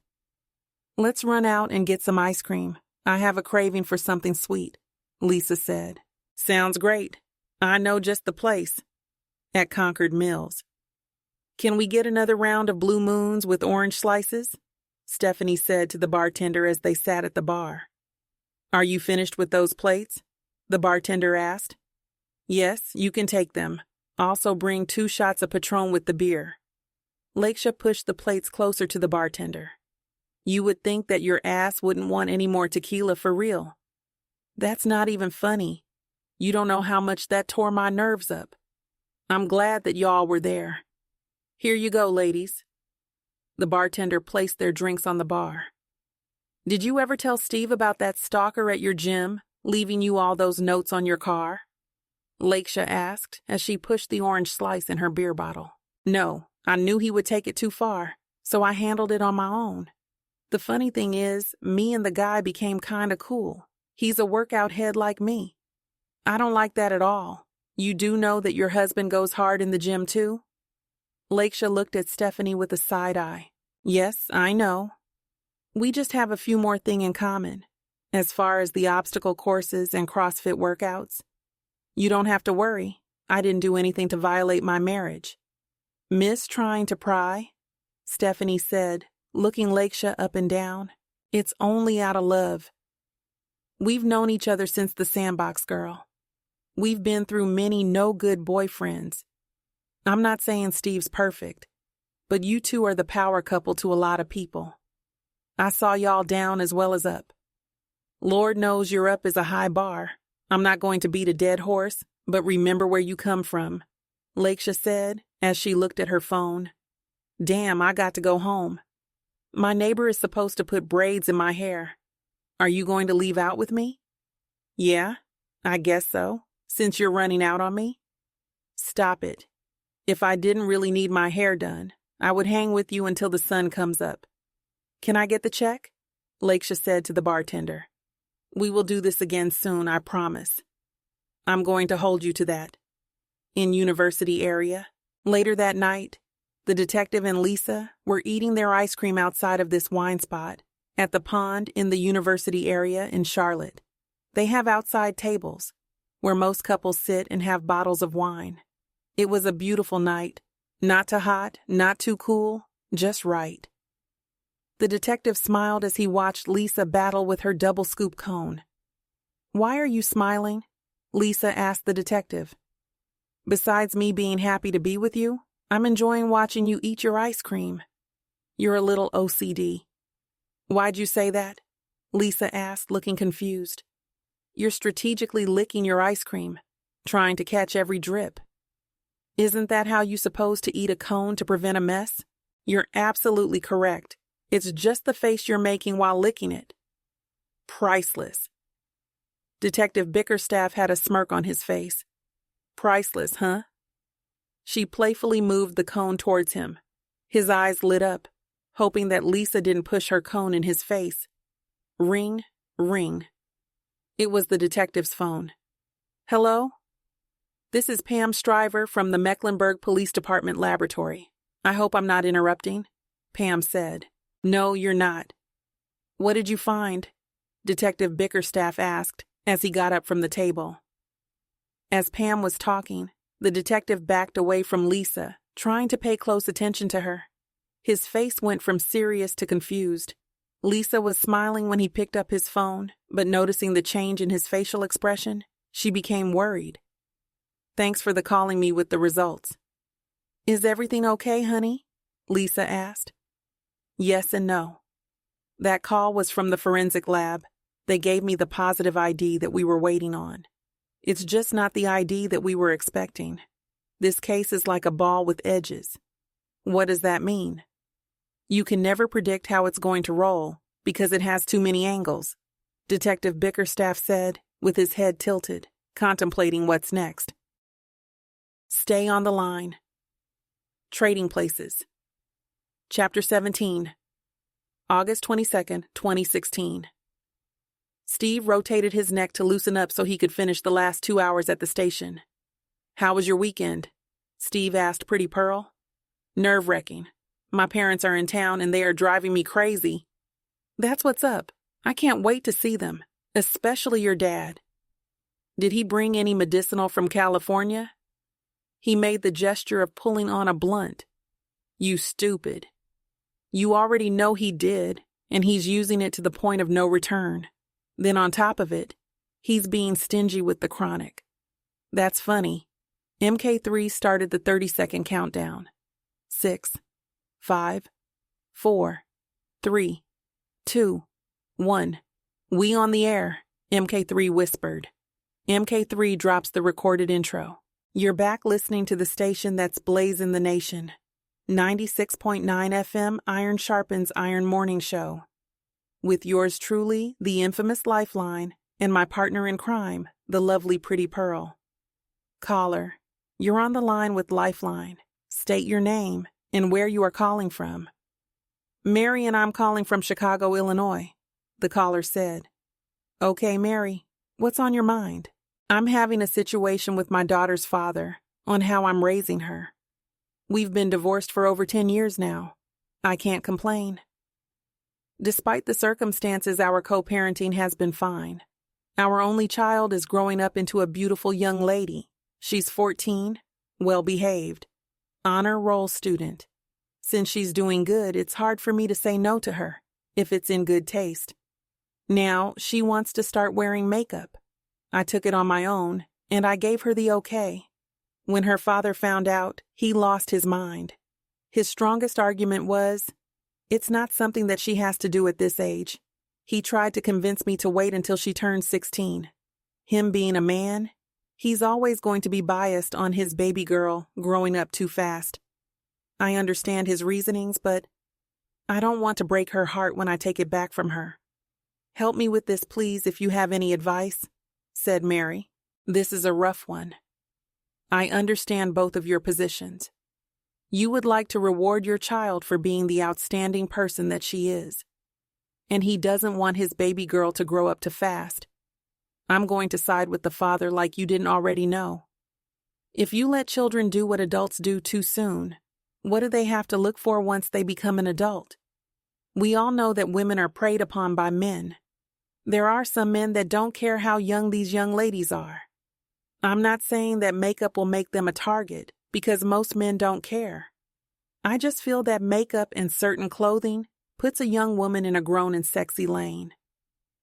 Let's run out and get some ice cream. I have a craving for something sweet, Lisa said. Sounds great. I know just the place. At Concord Mills. Can we get another round of blue moons with orange slices? Stephanie said to the bartender as they sat at the bar. Are you finished with those plates? The bartender asked. Yes, you can take them. Also bring 2 shots of Patron with the beer. Lakesha pushed the plates closer to the bartender. You would think that your ass wouldn't want any more tequila for real. That's not even funny. You don't know how much that tore my nerves up. I'm glad that y'all were there. Here you go, ladies. The bartender placed their drinks on the bar. Did you ever tell Steve about that stalker at your gym, leaving you all those notes on your car? Lakesha asked as she pushed the orange slice in her beer bottle. No, I knew he would take it too far, so I handled it on my own. The funny thing is, me and the guy became kinda cool. He's a workout head like me. I don't like that at all. You do know that your husband goes hard in the gym too? Lakesha looked at Stephanie with a side eye. Yes, I know. We just have a few more things in common, as far as the obstacle courses and CrossFit workouts. You don't have to worry. I didn't do anything to violate my marriage. Miss trying to pry? Stephanie said, looking Lakesha up and down. It's only out of love. We've known each other since the Sandbox Girl. We've been through many no-good boyfriends. I'm not saying Steve's perfect, but you two are the power couple to a lot of people. I saw y'all down as well as up. Lord knows your up is a high bar. I'm not going to beat a dead horse, but remember where you come from, Lakesha said as she looked at her phone. Damn, I got to go home. My neighbor is supposed to put braids in my hair. Are you going to leave out with me? Yeah, I guess so. Since you're running out on me? Stop it. If I didn't really need my hair done, I would hang with you until the sun comes up. Can I get the check? Lakesha said to the bartender. We will do this again soon, I promise. I'm going to hold you to that. In University area, later that night, the detective and Lisa were eating their ice cream outside of this wine spot at the pond in the University area in Charlotte. They have outside tables where most couples sit and have bottles of wine. It was a beautiful night. Not too hot, not too cool, just right. The detective smiled as he watched Lisa battle with her double scoop cone. Why are you smiling? Lisa asked the detective. Besides me being happy to be with you, I'm enjoying watching you eat your ice cream. You're a little OCD. Why'd you say that? Lisa asked, looking confused. You're strategically licking your ice cream, trying to catch every drip. Isn't that how you're supposed to eat a cone to prevent a mess? You're absolutely correct. It's just the face you're making while licking it. Priceless. Detective Bickerstaff had a smirk on his face. Priceless, huh? She playfully moved the cone towards him. His eyes lit up, hoping that Lisa didn't push her cone in his face. Ring, ring. It was the detective's phone. Hello? This is Pam Stryver from the Mecklenburg Police Department Laboratory. I hope I'm not interrupting, Pam said. No, you're not. What did you find? Detective Bickerstaff asked as he got up from the table. As Pam was talking, the detective backed away from Lisa, trying to pay close attention to her. His face went from serious to confused. Lisa was smiling when he picked up his phone, but noticing the change in his facial expression, she became worried. Thanks for calling me with the results, Is everything okay, honey? Lisa asked. Yes and no. That call was from the forensic lab. They gave me the positive ID that we were waiting on. It's just not the ID that we were expecting. This case is like a ball with edges. What does that mean? You can never predict how it's going to roll because it has too many angles, Detective Bickerstaff said, with his head tilted, contemplating what's next. Stay on the line. Trading Places. Chapter 17. August 22nd, 2016. Steve rotated his neck to loosen up so he could finish the last 2 hours at the station. How was your weekend? Steve asked Pretty Pearl. Nerve-wracking. My parents are in town and they are driving me crazy. That's what's up. I can't wait to see them, especially your dad. Did he bring any medicinal from California? He made the gesture of pulling on a blunt. You stupid. You already know he did, and he's using it to the point of no return. Then on top of it, he's being stingy with the chronic. That's funny. MK3 started the 30-second countdown. 6, 5, 4, 3, 2, 1. We on the air, MK3 whispered. MK3 drops the recorded intro. You're back listening to the station that's blazing the nation. 96.9 FM Iron Sharpens Iron Morning Show. With yours truly, the infamous Lifeline, and my partner in crime, the lovely Pretty Pearl. Caller, you're on the line with Lifeline. State your name and where you are calling from. Mary and I'm calling from Chicago, Illinois, the caller said. Okay, Mary, what's on your mind? I'm having a situation with my daughter's father on how I'm raising her. We've been divorced for over 10 years now. I can't complain. Despite the circumstances, our co-parenting has been fine. Our only child is growing up into a beautiful young lady. She's 14, well-behaved, honor roll student. Since she's doing good, it's hard for me to say no to her, if it's in good taste. Now, she wants to start wearing makeup. I took it on my own, and I gave her the okay. When her father found out, he lost his mind. His strongest argument was, it's not something that she has to do at this age. He tried to convince me to wait until she turned 16. Him being a man, he's always going to be biased on his baby girl growing up too fast. I understand his reasonings, but I don't want to break her heart when I take it back from her. Help me with this, please, if you have any advice, said Mary. This is a rough one. I understand both of your positions. You would like to reward your child for being the outstanding person that she is. And he doesn't want his baby girl to grow up too fast. I'm going to side with the father like you didn't already know. If you let children do what adults do too soon, what do they have to look for once they become an adult? We all know that women are preyed upon by men. There are some men that don't care how young these young ladies are. I'm not saying that makeup will make them a target, because most men don't care. I just feel that makeup and certain clothing puts a young woman in a grown and sexy lane.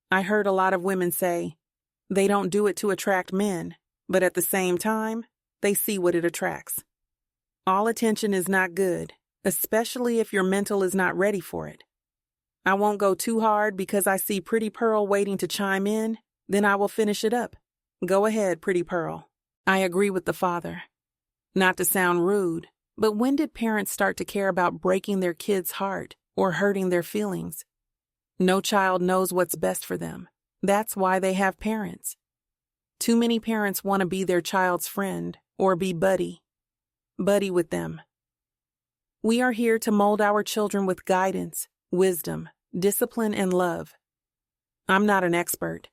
I heard a lot of women say they don't do it to attract men, but at the same time, they see what it attracts. All attention is not good, especially if your mental is not ready for it. I won't go too hard because I see Pretty Pearl waiting to chime in, then I will finish it up. Go ahead, Pretty Pearl. I agree with the father. Not to sound rude, but when did parents start to care about breaking their kid's heart or hurting their feelings? No child knows what's best for them. That's why they have parents. Too many parents want to be their child's friend or be buddy with them. We are here to mold our children with guidance, wisdom, discipline, and love. I'm not an expert,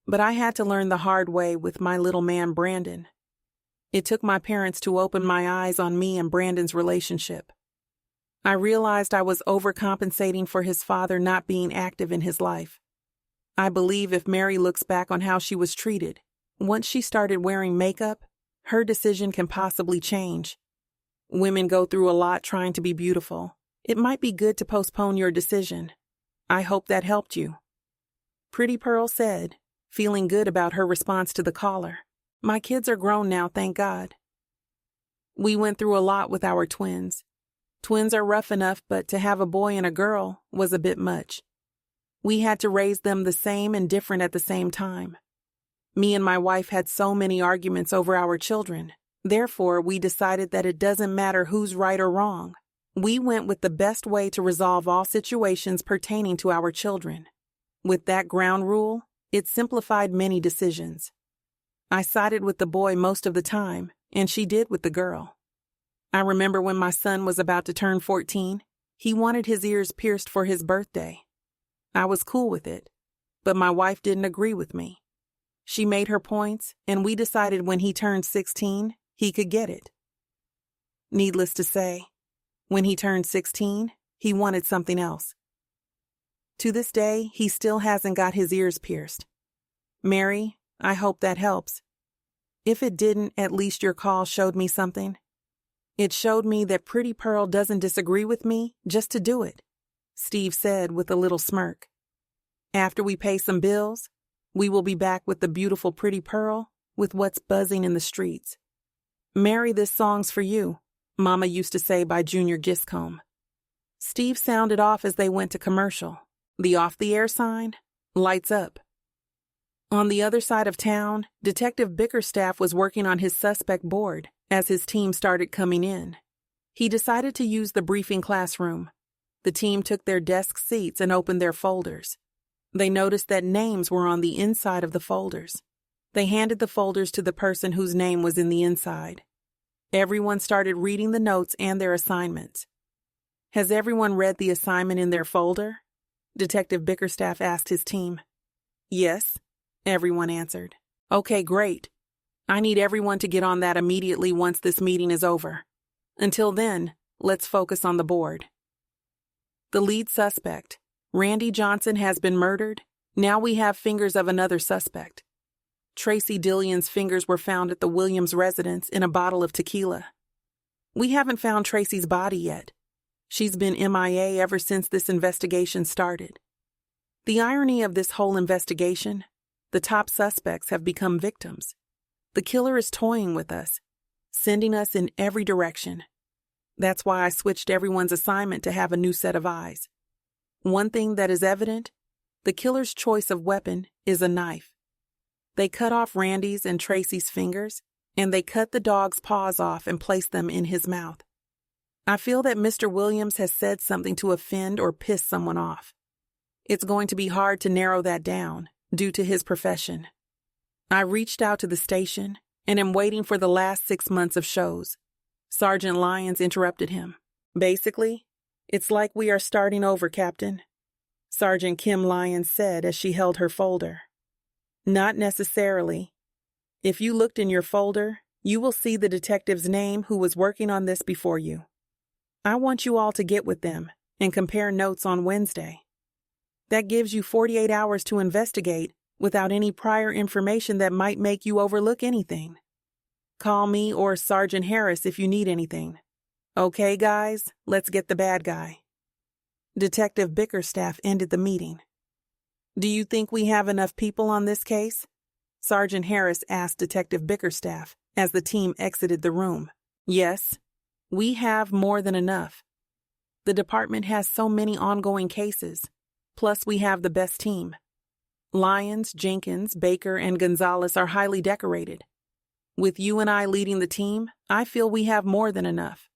but I had to learn the hard way with my little man, Brandon. It took my parents to open my eyes on me and Brandon's relationship. I realized I was overcompensating for his father not being active in his life. I believe if Mary looks back on how she was treated, once she started wearing makeup, her decision can possibly change. Women go through a lot trying to be beautiful. It might be good to postpone your decision. I hope that helped you. Pretty Pearl said, feeling good about her response to the caller. My kids are grown now, thank God. We went through a lot with our twins. Twins are rough enough, but to have a boy and a girl was a bit much. We had to raise them the same and different at the same time. Me and my wife had so many arguments over our children. Therefore, we decided that it doesn't matter who's right or wrong. We went with the best way to resolve all situations pertaining to our children. With that ground rule, it simplified many decisions. I sided with the boy most of the time, and she did with the girl. I remember when my son was about to turn 14, he wanted his ears pierced for his birthday. I was cool with it, but my wife didn't agree with me. She made her points, and we decided when he turned 16, he could get it. Needless to say, when he turned 16, he wanted something else. To this day, he still hasn't got his ears pierced. Mary, I hope that helps. If it didn't, at least your call showed me something. It showed me that Pretty Pearl doesn't disagree with me just to do it, Steve said with a little smirk. After we pay some bills, we will be back with the beautiful Pretty Pearl with what's buzzing in the streets. Mary, this song's for you, Mama used to say by Junior Giscombe. Steve sounded off as they went to commercial. The off-the-air sign, lights up. On the other side of town, Detective Bickerstaff was working on his suspect board as his team started coming in. He decided to use the briefing classroom. The team took their desk seats and opened their folders. They noticed that names were on the inside of the folders. They handed the folders to the person whose name was in the inside. Everyone started reading the notes and their assignments. Has everyone read the assignment in their folder? Detective Bickerstaff asked his team. Yes, everyone answered. Okay, great. I need everyone to get on that immediately once this meeting is over. Until then, let's focus on the board. The lead suspect, Randy Johnson, has been murdered. Now we have fingers of another suspect. Tracy Dillion's fingers were found at the Williams residence in a bottle of tequila. We haven't found Tracy's body yet. She's been MIA ever since this investigation started. The irony of this whole investigation, the top suspects have become victims. The killer is toying with us, sending us in every direction. That's why I switched everyone's assignment to have a new set of eyes. One thing that is evident, the killer's choice of weapon is a knife. They cut off Randy's and Tracy's fingers, and they cut the dog's paws off and placed them in his mouth. I feel that Mr. Williams has said something to offend or piss someone off. It's going to be hard to narrow that down due to his profession. I reached out to the station and am waiting for the last 6 months of shows. Sergeant Lyons interrupted him. Basically, it's like we are starting over, Captain, Sergeant Kim Lyons said as she held her folder. Not necessarily. If you looked in your folder, you will see the detective's name who was working on this before you. I want you all to get with them and compare notes on Wednesday. That gives you 48 hours to investigate without any prior information that might make you overlook anything. Call me or Sergeant Harris if you need anything. Okay, guys, let's get the bad guy. Detective Bickerstaff ended the meeting. Do you think we have enough people on this case? Sergeant Harris asked Detective Bickerstaff as the team exited the room. Yes, we have more than enough. The department has so many ongoing cases, plus we have the best team. Lyons, Jenkins, Baker, and Gonzalez are highly decorated. With you and I leading the team, I feel we have more than enough.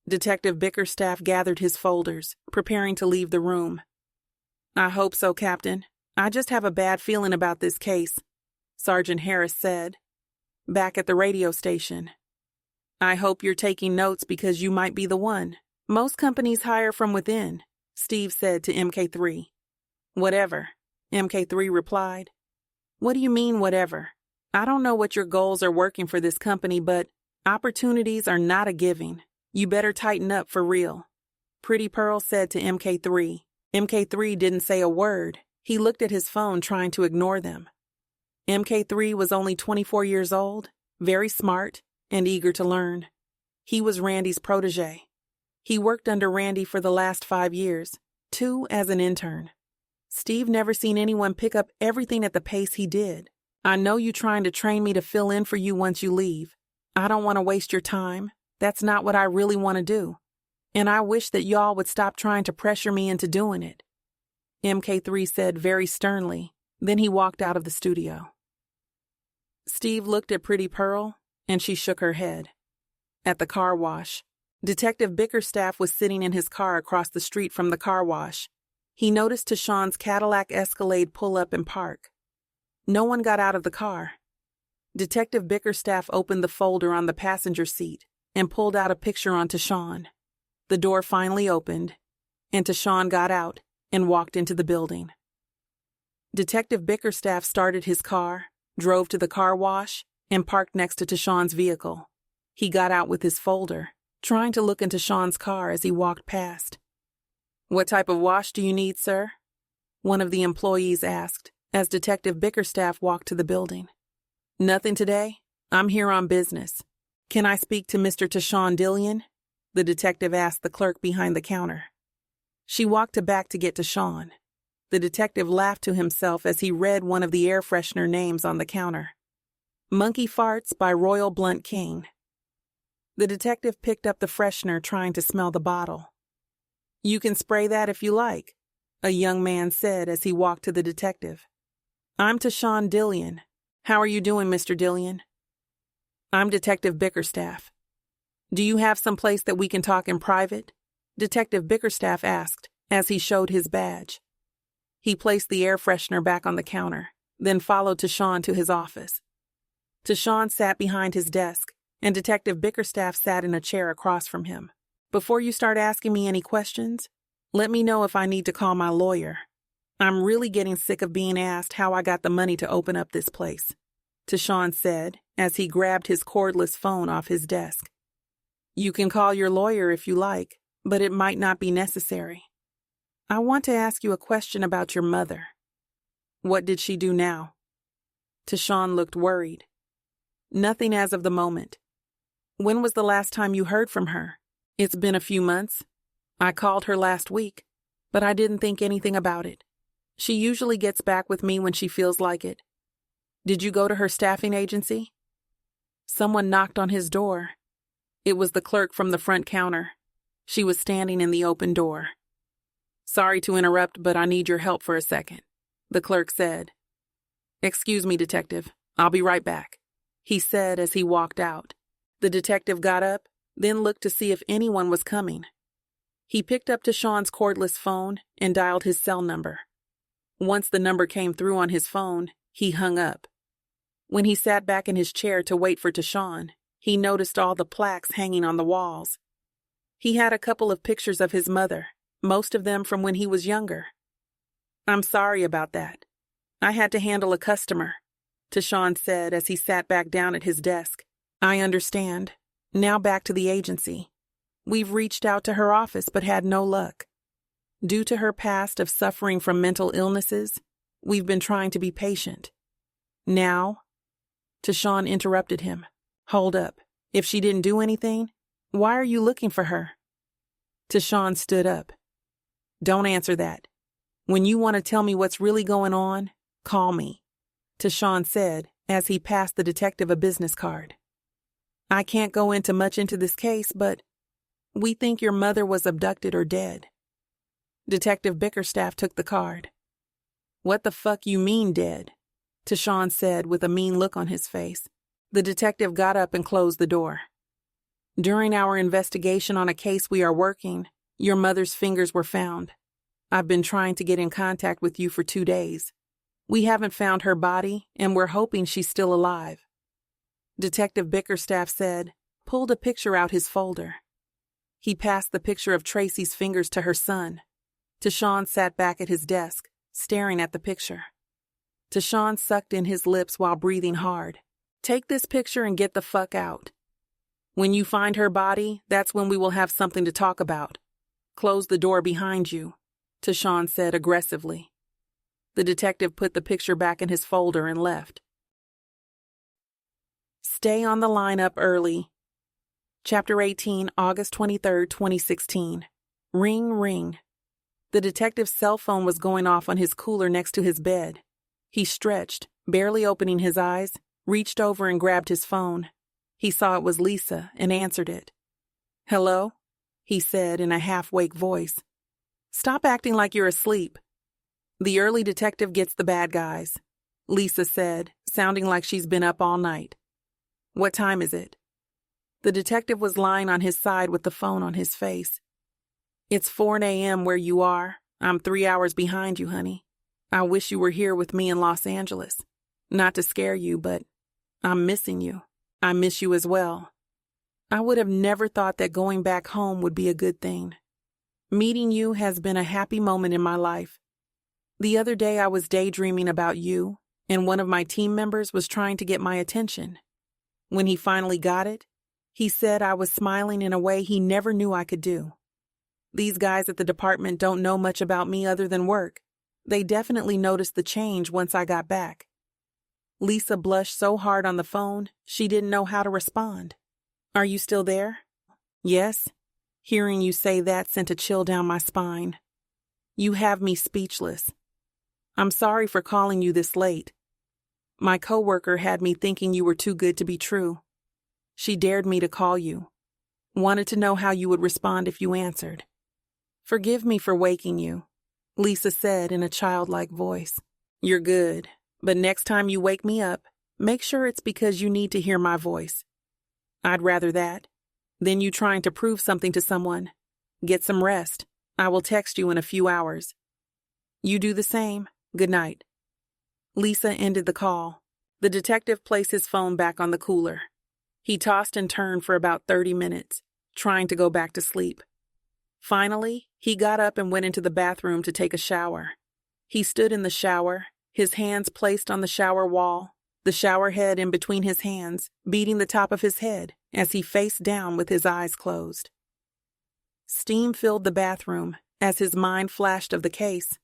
Detective Bickerstaff gathered his folders, preparing to leave the room. I hope so, Captain. I just have a bad feeling about this case, Sergeant Harris said, back at the radio station. I hope you're taking notes because you might be the one. Most companies hire from within, Steve said to MK3. Whatever, MK3 replied. What do you mean, whatever? I don't know what your goals are working for this company, but opportunities are not a giving. You better tighten up for real, Pretty Pearl said to MK3. MK3 didn't say a word. He looked at his phone trying to ignore them. MK3 was only 24 years old, very smart, and eager to learn. He was Randy's protege. He worked under Randy for the last 5 years, 2 as an intern. Steve never seen anyone pick up everything at the pace he did. I know you trying to train me to fill in for you once you leave, I don't want to waste your time. That's not what I really want to do. And I wish that y'all would stop trying to pressure me into doing it, MK3 said very sternly. Then he walked out of the studio. Steve looked at Pretty Pearl, and she shook her head. At the car wash, Detective Bickerstaff was sitting in his car across the street from the car wash. He noticed Tashawn's Cadillac Escalade pull up and park. No one got out of the car. Detective Bickerstaff opened the folder on the passenger seat and pulled out a picture on Tashawn. The door finally opened, and Tashawn got out and walked into the building. Detective Bickerstaff started his car, drove to the car wash, and parked next to Tashawn's vehicle. He got out with his folder, trying to look into Tashawn's car as he walked past. "What type of wash do you need, sir?" one of the employees asked as Detective Bickerstaff walked to the building. "Nothing today. I'm here on business. Can I speak to Mr. Tashawn Dillion?" the detective asked the clerk behind the counter. She walked back to get Tashawn. The detective laughed to himself as he read one of the air freshener names on the counter. Monkey Farts by Royal Blunt King. The detective picked up the freshener, trying to smell the bottle. "You can spray that if you like," a young man said as he walked to the detective. "I'm Tashawn Dillion. How are you doing, Mr. Dillion?" "I'm Detective Bickerstaff. Do you have some place that we can talk in private?" Detective Bickerstaff asked as he showed his badge. He placed the air freshener back on the counter, then followed Tashawn to his office. Tashawn sat behind his desk, and Detective Bickerstaff sat in a chair across from him. "Before you start asking me any questions, let me know if I need to call my lawyer. I'm really getting sick of being asked how I got the money to open up this place," Tashawn said as he grabbed his cordless phone off his desk. "You can call your lawyer if you like, but it might not be necessary. I want to ask you a question about your mother." "What did she do now?" Tashawn looked worried. "Nothing as of the moment." "When was the last time you heard from her?" "It's been a few months. I called her last week, but I didn't think anything about it. She usually gets back with me when she feels like it." "Did you go to her staffing agency?" Someone knocked on his door. It was the clerk from the front counter. She was standing in the open door. "Sorry to interrupt, but I need your help for a second," the clerk said. "Excuse me, detective. I'll be right back," he said as he walked out. The detective got up, then looked to see if anyone was coming. He picked up Tashawn's cordless phone and dialed his cell number. Once the number came through on his phone, he hung up. When he sat back in his chair to wait for Tashawn, he noticed all the plaques hanging on the walls. He had a couple of pictures of his mother, most of them from when he was younger. "I'm sorry about that. I had to handle a customer," Tashawn said as he sat back down at his desk. "I understand. Now back to the agency. We've reached out to her office but had no luck. Due to her past of suffering from mental illnesses, we've been trying to be patient. Now," Tashawn interrupted him. "Hold up. If she didn't do anything, why are you looking for her?" Tashawn stood up. "Don't answer that. When you want to tell me what's really going on, call me," Tashawn said as he passed the detective a business card. "I can't go into much into this case, but we think your mother was abducted or dead." Detective Bickerstaff took the card. "What the fuck you mean dead?" Tashawn said with a mean look on his face. The detective got up and closed the door. "During our investigation on a case we are working, your mother's fingers were found. I've been trying to get in contact with you for 2 days. We haven't found her body, and we're hoping she's still alive." Detective Bickerstaff said, pulled a picture out his folder. He passed the picture of Tracy's fingers to her son. Tashawn sat back at his desk, staring at the picture. Tashawn sucked in his lips while breathing hard. "Take this picture and get the fuck out. When you find her body, that's when we will have something to talk about. Close the door behind you," Tashawn said aggressively. The detective put the picture back in his folder and left. Stay on the line up early. Chapter 18, August 23, 2016. Ring, ring. The detective's cell phone was going off on his cooler next to his bed. He stretched, barely opening his eyes, reached over and grabbed his phone. He saw it was Lisa and answered it. "Hello?" he said in a half-wake voice. "Stop acting like you're asleep. The early detective gets the bad guys," Lisa said, sounding like she's been up all night. "What time is it?" The detective was lying on his side with the phone on his face. "It's 4 a.m. where you are. I'm 3 hours behind you, honey. I wish you were here with me in Los Angeles. Not to scare you, but I'm missing you. I miss you as well. I would have never thought that going back home would be a good thing. Meeting you has been a happy moment in my life. The other day I was daydreaming about you, and one of my team members was trying to get my attention. When he finally got it, he said I was smiling in a way he never knew I could do. These guys at the department don't know much about me other than work. They definitely noticed the change once I got back." Lisa blushed so hard on the phone, she didn't know how to respond. "Are you still there?" "Yes." Hearing you say that sent a chill down my spine. "You have me speechless. I'm sorry for calling you this late. My coworker had me thinking you were too good to be true. She dared me to call you. Wanted to know how you would respond if you answered. Forgive me for waking you," Lisa said in a childlike voice. "You're good, but next time you wake me up, make sure it's because you need to hear my voice. I'd rather that than you trying to prove something to someone. Get some rest. I will text you in a few hours. You do the same. Good night." Lisa ended the call. The detective placed his phone back on the cooler. He tossed and turned for about 30 minutes, trying to go back to sleep. Finally, he got up and went into the bathroom to take a shower. He stood in the shower, his hands placed on the shower wall, the shower head in between his hands, beating the top of his head as he faced down with his eyes closed. Steam filled the bathroom as his mind flashed of the case.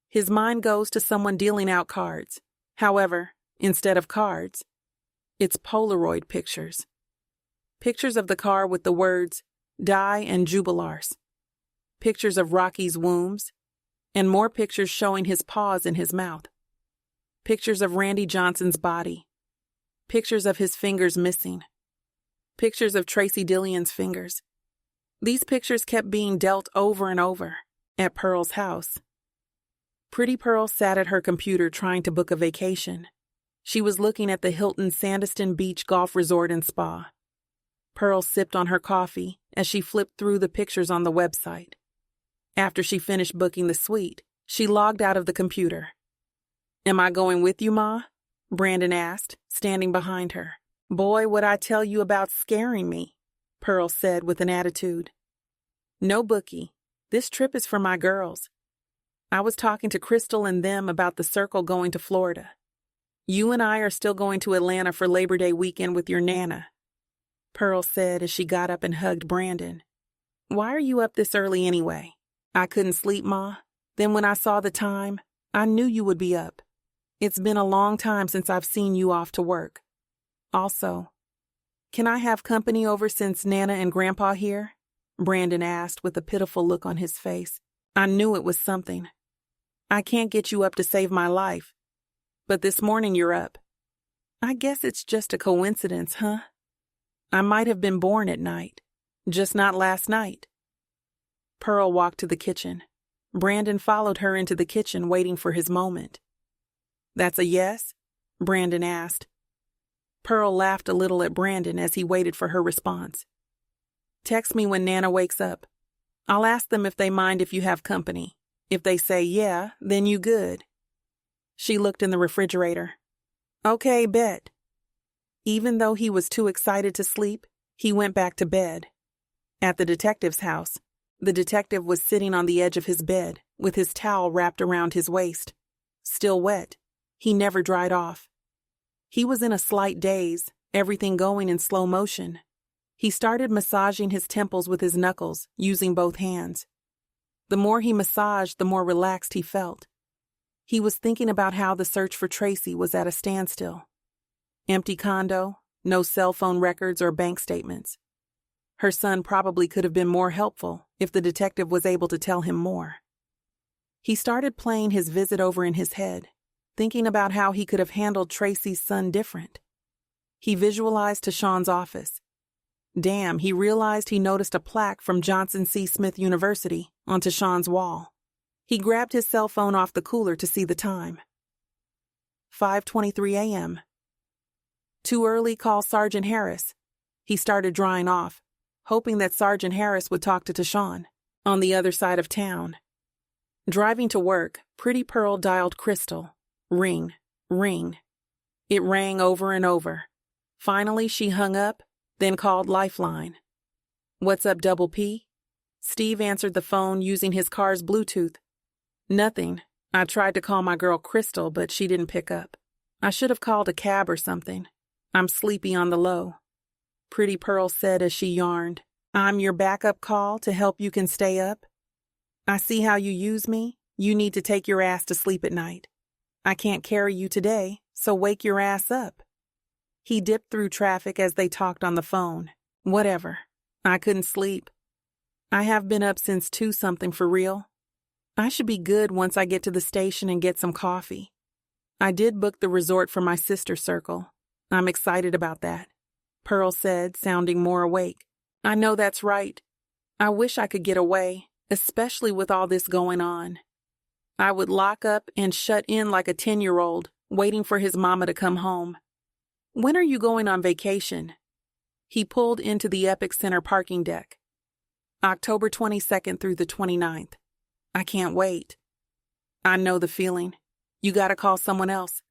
His mind goes to someone dealing out cards. However, instead of cards, it's Polaroid pictures. Pictures of the car with the words, "Die" and "Jubilars." Pictures of Rocky's wombs, and more pictures showing his paws in his mouth. Pictures of Randy Johnson's body. Pictures of his fingers missing. Pictures of Tracy Dillion's fingers. These pictures kept being dealt over and over at Pearl's house. Pretty Pearl sat at her computer trying to book a vacation. She was looking at the Hilton Sandyston Beach Golf Resort and Spa. Pearl sipped on her coffee as she flipped through the pictures on the website. After she finished booking the suite, she logged out of the computer. "Am I going with you, Ma?" Brandon asked, standing behind her. "Boy, what I tell you about scaring me," Pearl said with an attitude. "No bookie. This trip is for my girls. I was talking to Crystal and them about the circle going to Florida. You and I are still going to Atlanta for Labor Day weekend with your Nana," Pearl said as she got up and hugged Brandon. "Why are you up this early anyway?" "I couldn't sleep, Ma. Then when I saw the time, I knew you would be up. It's been a long time since I've seen you off to work. Also, can I have company over since Nana and Grandpa here?" Brandon asked with a pitiful look on his face. "I knew it was something. I can't get you up to save my life. But this morning you're up. I guess it's just a coincidence, huh? I might have been born at night, just not last night." Pearl walked to the kitchen. Brandon followed her into the kitchen, waiting for his moment. "That's a yes?" Brandon asked. Pearl laughed a little at Brandon as he waited for her response. "Text me when Nana wakes up. I'll ask them if they mind if you have company. If they say yeah, then you good." She looked in the refrigerator. "Okay, bet." Even though he was too excited to sleep, he went back to bed. At the detective's house, the detective was sitting on the edge of his bed with his towel wrapped around his waist. Still wet. He never dried off. He was in a slight daze, everything going in slow motion. He started massaging his temples with his knuckles, using both hands. The more he massaged, the more relaxed he felt. He was thinking about how the search for Tracy was at a standstill. Empty condo, no cell phone records or bank statements. Her son probably could have been more helpful if the detective was able to tell him more. He started playing his visit over in his head, thinking about how he could have handled Tracy's son different. He visualized Tashawn's office. Damn, he realized he noticed a plaque from Johnson C. Smith University on Tashawn's wall. He grabbed his cell phone off the cooler to see the time. 5:23 a.m. Too early, call Sergeant Harris. He started drying off, hoping that Sergeant Harris would talk to Tashawn on the other side of town. Driving to work, Pretty Pearl dialed Crystal. Ring, ring. It rang over and over. Finally, she hung up, then called Lifeline. What's up, Double P? Steve answered the phone using his car's Bluetooth. Nothing. I tried to call my girl Crystal, but she didn't pick up. I should have called a cab or something. I'm sleepy on the low. Pretty Pearl said as she yarned. I'm your backup call to help you can stay up. I see how you use me. You need to take your ass to sleep at night. I can't carry you today, so wake your ass up. He dipped through traffic as they talked on the phone. Whatever. I couldn't sleep. I have been up since 2-something for real. I should be good once I get to the station and get some coffee. I did book the resort for my sister circle. I'm excited about that, Pearl said, sounding more awake. I know that's right. I wish I could get away, especially with all this going on. I would lock up and shut in like a 10-year-old, waiting for his mama to come home. When are you going on vacation? He pulled into the Epic Center parking deck. October 22nd through the 29th. I can't wait. I know the feeling. You gotta call someone else.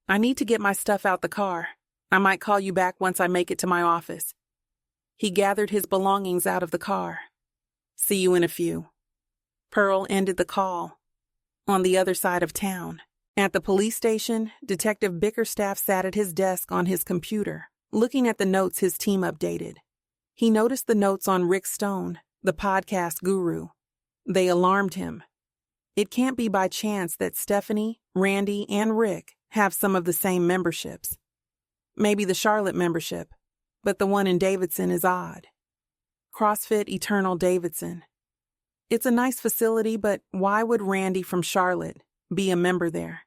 I need to get my stuff out the car. I might call you back once I make it to my office. He gathered his belongings out of the car. See you in a few. Pearl ended the call. On the other side of town, at the police station, Detective Bickerstaff sat at his desk on his computer, looking at the notes his team updated. He noticed the notes on Rick Stone, the podcast guru. They alarmed him. It can't be by chance that Stephanie, Randy, and Rick have some of the same memberships. Maybe the Charlotte membership, but the one in Davidson is odd. CrossFit Eternal Davidson. It's a nice facility, but why would Randy from Charlotte be a member there?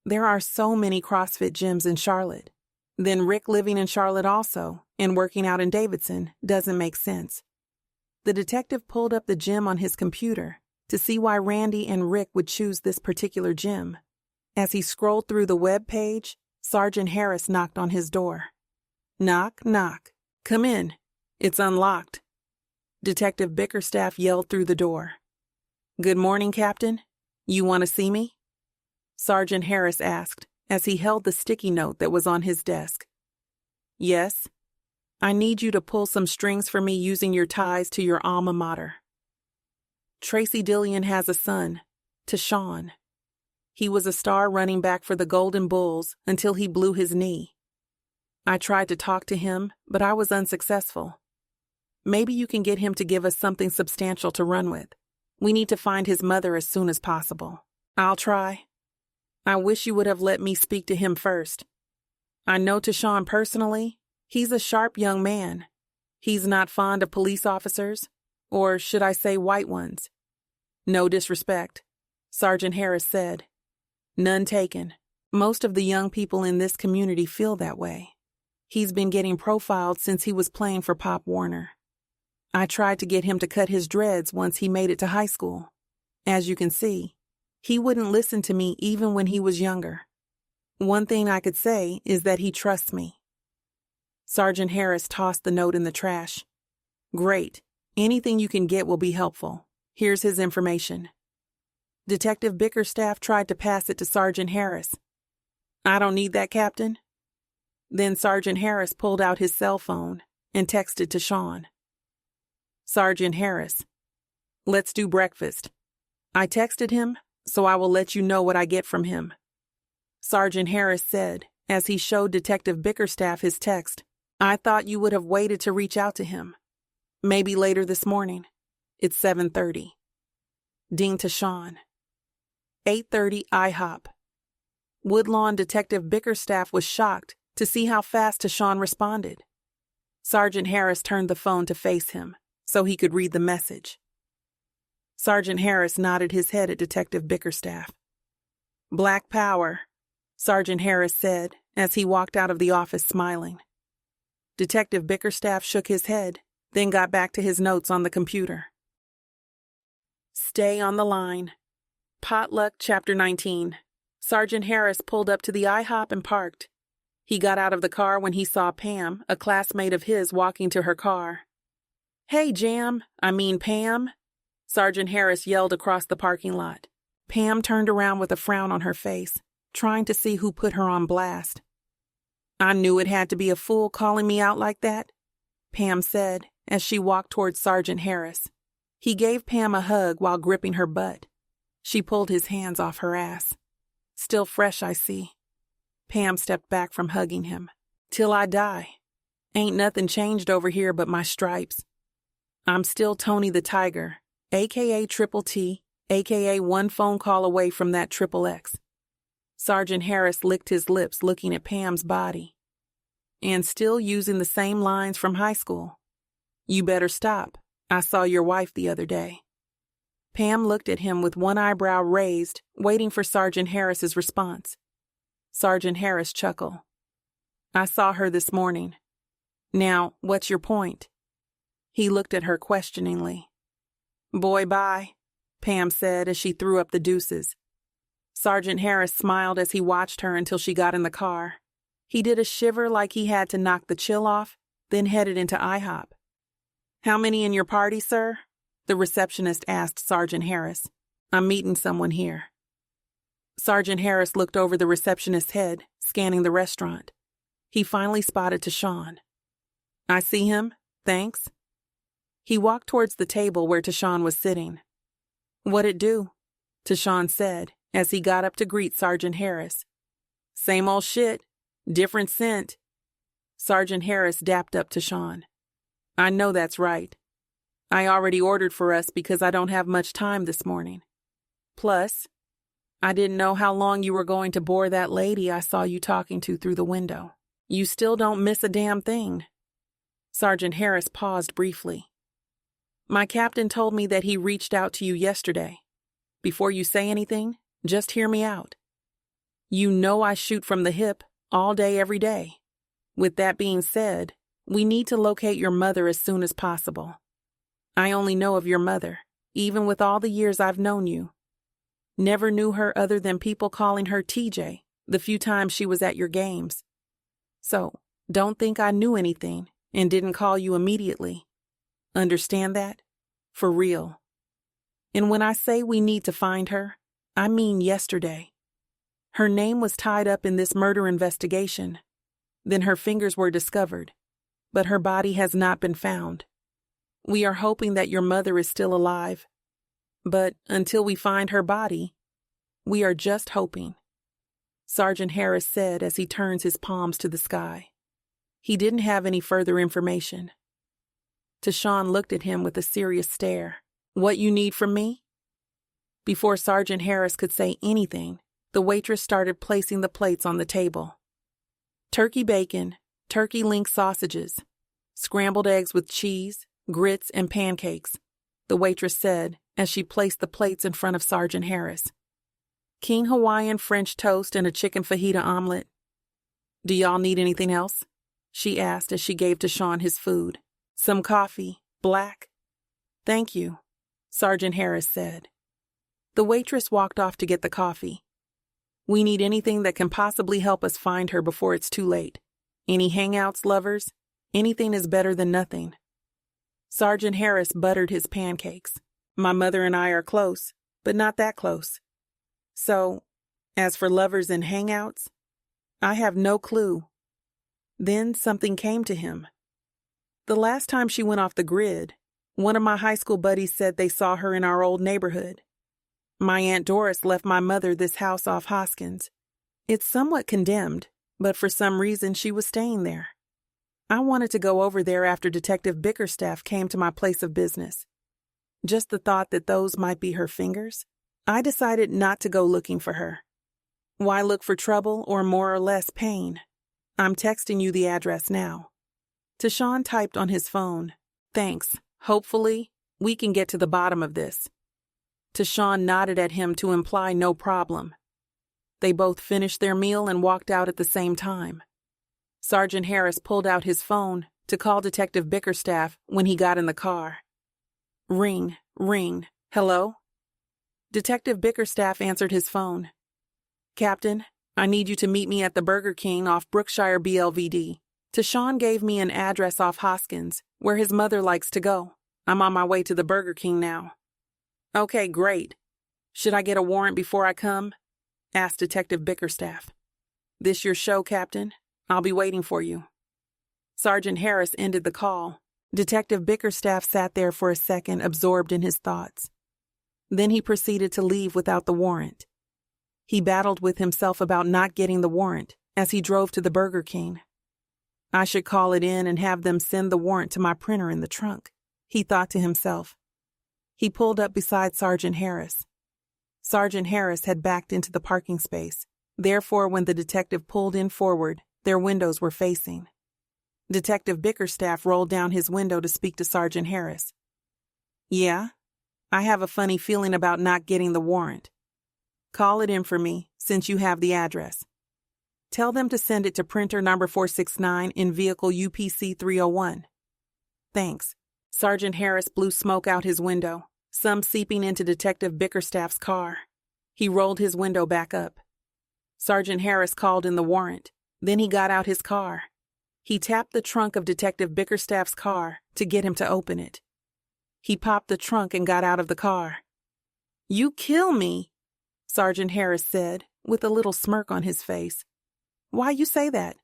There are so many CrossFit gyms in Charlotte. Then Rick living in Charlotte also and working out in Davidson doesn't make sense. The detective pulled up the gym on his computer to see why Randy and Rick would choose this particular gym. As he scrolled through the web page, Sergeant Harris knocked on his door. Knock, knock. Come in. It's unlocked. Detective Bickerstaff yelled through the door. Good morning, Captain. You want to see me? Sergeant Harris asked as he held the sticky note that was on his desk. Yes. I need you to pull some strings for me using your ties to your alma mater. Tracy Dillion has a son, Tashawn. He was a star running back for the Golden Bulls until he blew his knee. I tried to talk to him, but I was unsuccessful. Maybe you can get him to give us something substantial to run with. We need to find his mother as soon as possible. I'll try. I wish you would have let me speak to him first. I know Tashawn personally. He's a sharp young man. He's not fond of police officers, or should I say white ones. No disrespect, Sergeant Harris said. None taken. Most of the young people in this community feel that way. He's been getting profiled since he was playing for Pop Warner. I tried to get him to cut his dreads once he made it to high school. As you can see, he wouldn't listen to me even when he was younger. One thing I could say is that he trusts me. Sergeant Harris tossed the note in the trash. Great. Anything you can get will be helpful. Here's his information. Detective Bickerstaff tried to pass it to Sergeant Harris. I don't need that, Captain. Then Sergeant Harris pulled out his cell phone and texted to Sean. Sergeant Harris, let's do breakfast. I texted him, so I will let you know what I get from him. Sergeant Harris said, as he showed Detective Bickerstaff his text, I thought you would have waited to reach out to him. Maybe later this morning. It's 7:30. Ding to Sean. 8:30 IHOP. Woodlawn Detective Bickerstaff was shocked to see how fast Tashawn responded. Sergeant Harris turned the phone to face him so he could read the message. Sergeant Harris nodded his head at Detective Bickerstaff. Black Power, Sergeant Harris said as he walked out of the office smiling. Detective Bickerstaff shook his head, then got back to his notes on the computer. Stay on the line. Potluck, Chapter 19. Sergeant Harris pulled up to the IHOP and parked. He got out of the car when he saw Pam, a classmate of his, walking to her car. "Hey, Pam," Sergeant Harris yelled across the parking lot. Pam turned around with a frown on her face, trying to see who put her on blast. "I knew it had to be a fool calling me out like that," Pam said as she walked towards Sergeant Harris. He gave Pam a hug while gripping her butt. She pulled his hands off her ass. "Still fresh, I see." Pam stepped back from hugging him. "Till I die. Ain't nothing changed over here but my stripes. I'm still Tony the Tiger, a.k.a. Triple T, a.k.a. one phone call away from that Triple X." Sergeant Harris licked his lips looking at Pam's body. "And still using the same lines from high school. You better stop. I saw your wife the other day." Pam looked at him with one eyebrow raised, waiting for Sergeant Harris's response. Sergeant Harris chuckled. "I saw her this morning. Now, what's your point?" He looked at her questioningly. "Boy, bye," Pam said as she threw up the deuces. Sergeant Harris smiled as he watched her until she got in the car. He did a shiver like he had to knock the chill off, then headed into IHOP. "How many in your party, sir?" the receptionist asked Sergeant Harris. "I'm meeting someone here." Sergeant Harris looked over the receptionist's head, scanning the restaurant. He finally spotted Tashawn. "I see him, thanks." He walked towards the table where Tashawn was sitting. "What it do?" Tashawn said as he got up to greet Sergeant Harris. "Same old shit, different scent." Sergeant Harris dapped up Tashawn. "I know that's right. I already ordered for us because I don't have much time this morning. Plus, I didn't know how long you were going to bore that lady I saw you talking to through the window. You still don't miss a damn thing." Sergeant Harris paused briefly. "My captain told me that he reached out to you yesterday. Before you say anything, just hear me out. You know I shoot from the hip, all day, every day. With that being said, we need to locate your mother as soon as possible. I only know of your mother, even with all the years I've known you. Never knew her other than people calling her TJ the few times she was at your games. So, don't think I knew anything and didn't call you immediately. Understand that? For real. And when I say we need to find her, I mean yesterday. Her name was tied up in this murder investigation. Then her fingers were discovered, but her body has not been found. We are hoping that your mother is still alive. But until we find her body, we are just hoping," Sergeant Harris said as he turns his palms to the sky. He didn't have any further information. Tashawn looked at him with a serious stare. "What you need from me?" Before Sergeant Harris could say anything, the waitress started placing the plates on the table. Turkey bacon, turkey link sausages, scrambled eggs with cheese, grits, and pancakes, the waitress said as she placed the plates in front of Sergeant Harris. King Hawaiian French toast and a chicken fajita omelet. "Do y'all need anything else?" she asked as she gave Tashawn his food. "Some coffee, black?" "Thank you," Sergeant Harris said. The waitress walked off to get the coffee. "We need anything that can possibly help us find her before it's too late. Any hangouts, lovers? Anything is better than nothing." Sergeant Harris buttered his pancakes. "My mother and I are close, but not that close. So, as for lovers and hangouts, I have no clue." Then something came to him. The last time she went off the grid, one of my high school buddies said they saw her in our old neighborhood. My Aunt Doris left my mother this house off Hoskins. It's somewhat condemned, but for some reason she was staying there. I wanted to go over there after Detective Bickerstaff came to my place of business. Just the thought that those might be her fingers, I decided not to go looking for her. Why look for trouble or more or less pain? I'm texting you the address now. Tashawn typed on his phone. "Thanks. Hopefully, we can get to the bottom of this." Tashawn nodded at him to imply no problem. They both finished their meal and walked out at the same time. Sergeant Harris pulled out his phone to call Detective Bickerstaff when he got in the car. Ring, ring. Hello? Detective Bickerstaff answered his phone. Captain, I need you to meet me at the Burger King off Brookshire BLVD. Tashawn gave me an address off Hoskins, where his mother likes to go. I'm on my way to the Burger King now. Okay, great. Should I get a warrant before I come? Asked Detective Bickerstaff. This your show, Captain? I'll be waiting for you. Sergeant Harris ended the call. Detective Bickerstaff sat there for a second, absorbed in his thoughts. Then he proceeded to leave without the warrant. He battled with himself about not getting the warrant as he drove to the Burger King. I should call it in and have them send the warrant to my printer in the trunk, he thought to himself. He pulled up beside Sergeant Harris. Sergeant Harris had backed into the parking space. Therefore, when the detective pulled in forward, their windows were facing. Detective Bickerstaff rolled down his window to speak to Sergeant Harris. Yeah? I have a funny feeling about not getting the warrant. Call it in for me, since you have the address. Tell them to send it to printer number 469 in vehicle UPC 301. Thanks. Sergeant Harris blew smoke out his window, some seeping into Detective Bickerstaff's car. He rolled his window back up. Sergeant Harris called in the warrant. Then he got out his car. He tapped the trunk of Detective Bickerstaff's car to get him to open it. He popped the trunk and got out of the car. You kill me, Sergeant Harris said, with a little smirk on his face. Why you say that?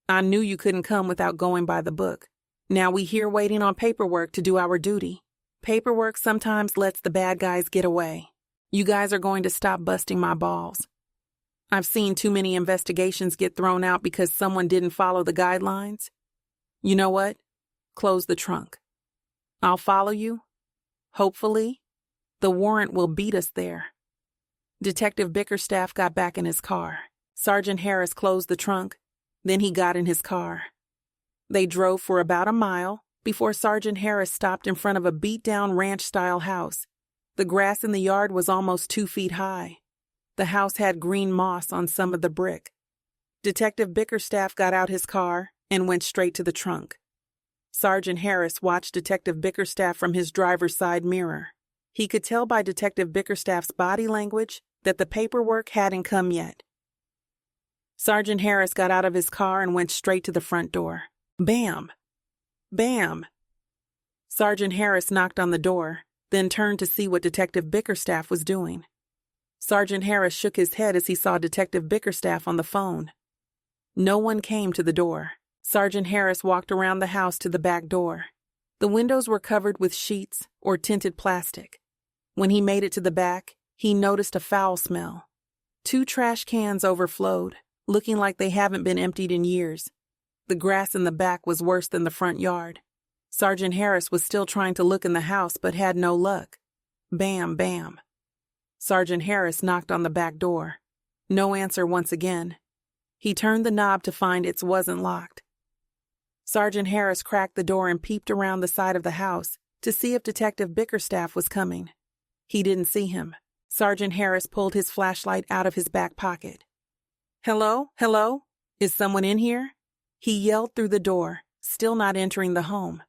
I knew you couldn't come without going by the book. Now we here waiting on paperwork to do our duty. Paperwork sometimes lets the bad guys get away. You guys are going to stop busting my balls. I've seen too many investigations get thrown out because someone didn't follow the guidelines. You know what? Close the trunk. I'll follow you. Hopefully, the warrant will beat us there. Detective Bickerstaff got back in his car. Sergeant Harris closed the trunk. Then he got in his car. They drove for about a mile before Sergeant Harris stopped in front of a beat-down ranch-style house. The grass in the yard was almost 2 feet high. The house had green moss on some of the brick. Detective Bickerstaff got out his car and went straight to the trunk. Sergeant Harris watched Detective Bickerstaff from his driver's side mirror. He could tell by Detective Bickerstaff's body language that the paperwork hadn't come yet. Sergeant Harris got out of his car and went straight to the front door. Bam! Bam! Sergeant Harris knocked on the door, then turned to see what Detective Bickerstaff was doing. Sergeant Harris shook his head as he saw Detective Bickerstaff on the phone. No one came to the door. Sergeant Harris walked around the house to the back door. The windows were covered with sheets or tinted plastic. When he made it to the back, he noticed a foul smell. 2 trash cans overflowed, looking like they haven't been emptied in years. The grass in the back was worse than the front yard. Sergeant Harris was still trying to look in the house but had no luck. Bam, bam. Sergeant Harris knocked on the back door. No answer once again. He turned the knob to find it wasn't locked. Sergeant Harris cracked the door and peeped around the side of the house to see if Detective Bickerstaff was coming. He didn't see him. Sergeant Harris pulled his flashlight out of his back pocket. Hello? Hello? Is someone in here? He yelled through the door, still not entering the home.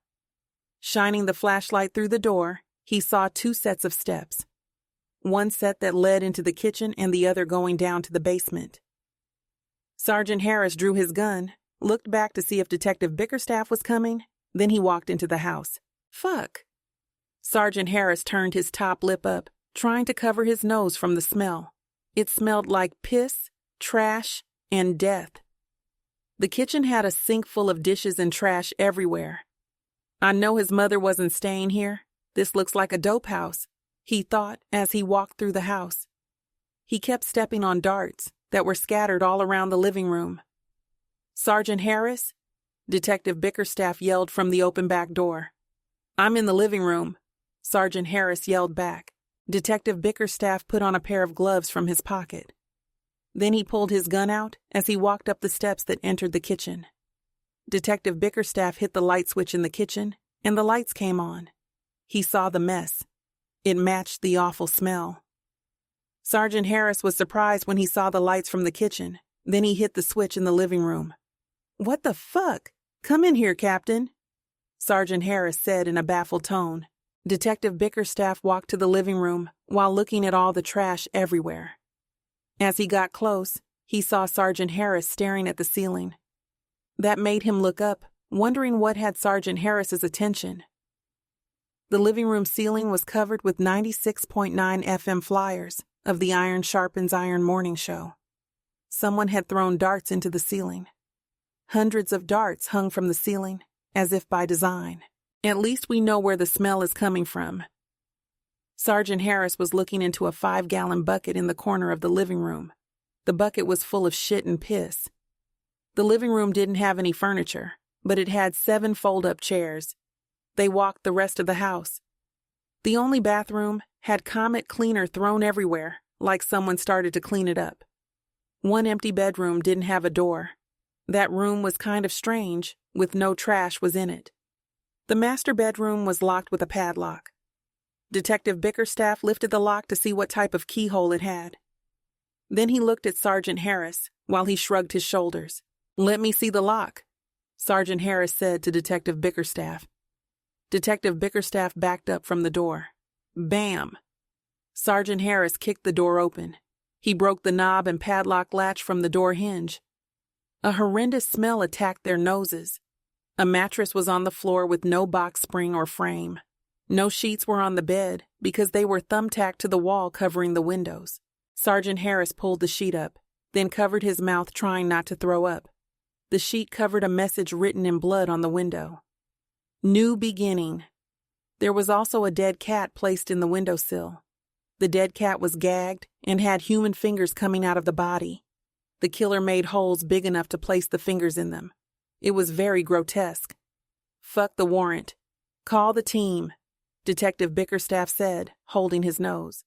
Shining the flashlight through the door, he saw 2 sets of steps. One set that led into the kitchen and the other going down to the basement. Sergeant Harris drew his gun, looked back to see if Detective Bickerstaff was coming, then he walked into the house. Fuck. Sergeant Harris turned his top lip up, trying to cover his nose from the smell. It smelled like piss, trash, and death. The kitchen had a sink full of dishes and trash everywhere. I know his mother wasn't staying here. This looks like a dope house, he thought as he walked through the house. He kept stepping on darts that were scattered all around the living room. Sergeant Harris? Detective Bickerstaff yelled from the open back door. I'm in the living room, Sergeant Harris yelled back. Detective Bickerstaff put on a pair of gloves from his pocket. Then he pulled his gun out as he walked up the steps that entered the kitchen. Detective Bickerstaff hit the light switch in the kitchen, and the lights came on. He saw the mess. It matched the awful smell. Sergeant Harris was surprised when he saw the lights from the kitchen. Then he hit the switch in the living room. "What the fuck? Come in here, Captain," Sergeant Harris said in a baffled tone. Detective Bickerstaff walked to the living room while looking at all the trash everywhere. As he got close, he saw Sergeant Harris staring at the ceiling. That made him look up, wondering what had Sergeant Harris's attention. The living room ceiling was covered with 96.9 FM flyers of the Iron Sharpens Iron morning show. Someone had thrown darts into the ceiling. Hundreds of darts hung from the ceiling, as if by design. At least we know where the smell is coming from. Sergeant Harris was looking into a 5-gallon bucket in the corner of the living room. The bucket was full of shit and piss. The living room didn't have any furniture, but it had 7 fold-up chairs. They walked the rest of the house. The only bathroom had Comet cleaner thrown everywhere, like someone started to clean it up. One empty bedroom didn't have a door. That room was kind of strange, with no trash was in it. The master bedroom was locked with a padlock. Detective Bickerstaff lifted the lock to see what type of keyhole it had. Then he looked at Sergeant Harris while he shrugged his shoulders. "Let me see the lock," Sergeant Harris said to Detective Bickerstaff. Detective Bickerstaff backed up from the door. Bam! Sergeant Harris kicked the door open. He broke the knob and padlock latch from the door hinge. A horrendous smell attacked their noses. A mattress was on the floor with no box spring or frame. No sheets were on the bed because they were thumbtacked to the wall covering the windows. Sergeant Harris pulled the sheet up, then covered his mouth trying not to throw up. The sheet covered a message written in blood on the window. New beginning. There was also a dead cat placed in the windowsill. The dead cat was gagged and had human fingers coming out of the body. The killer made holes big enough to place the fingers in them. It was very grotesque. "Fuck the warrant. Call the team," Detective Bickerstaff said, holding his nose.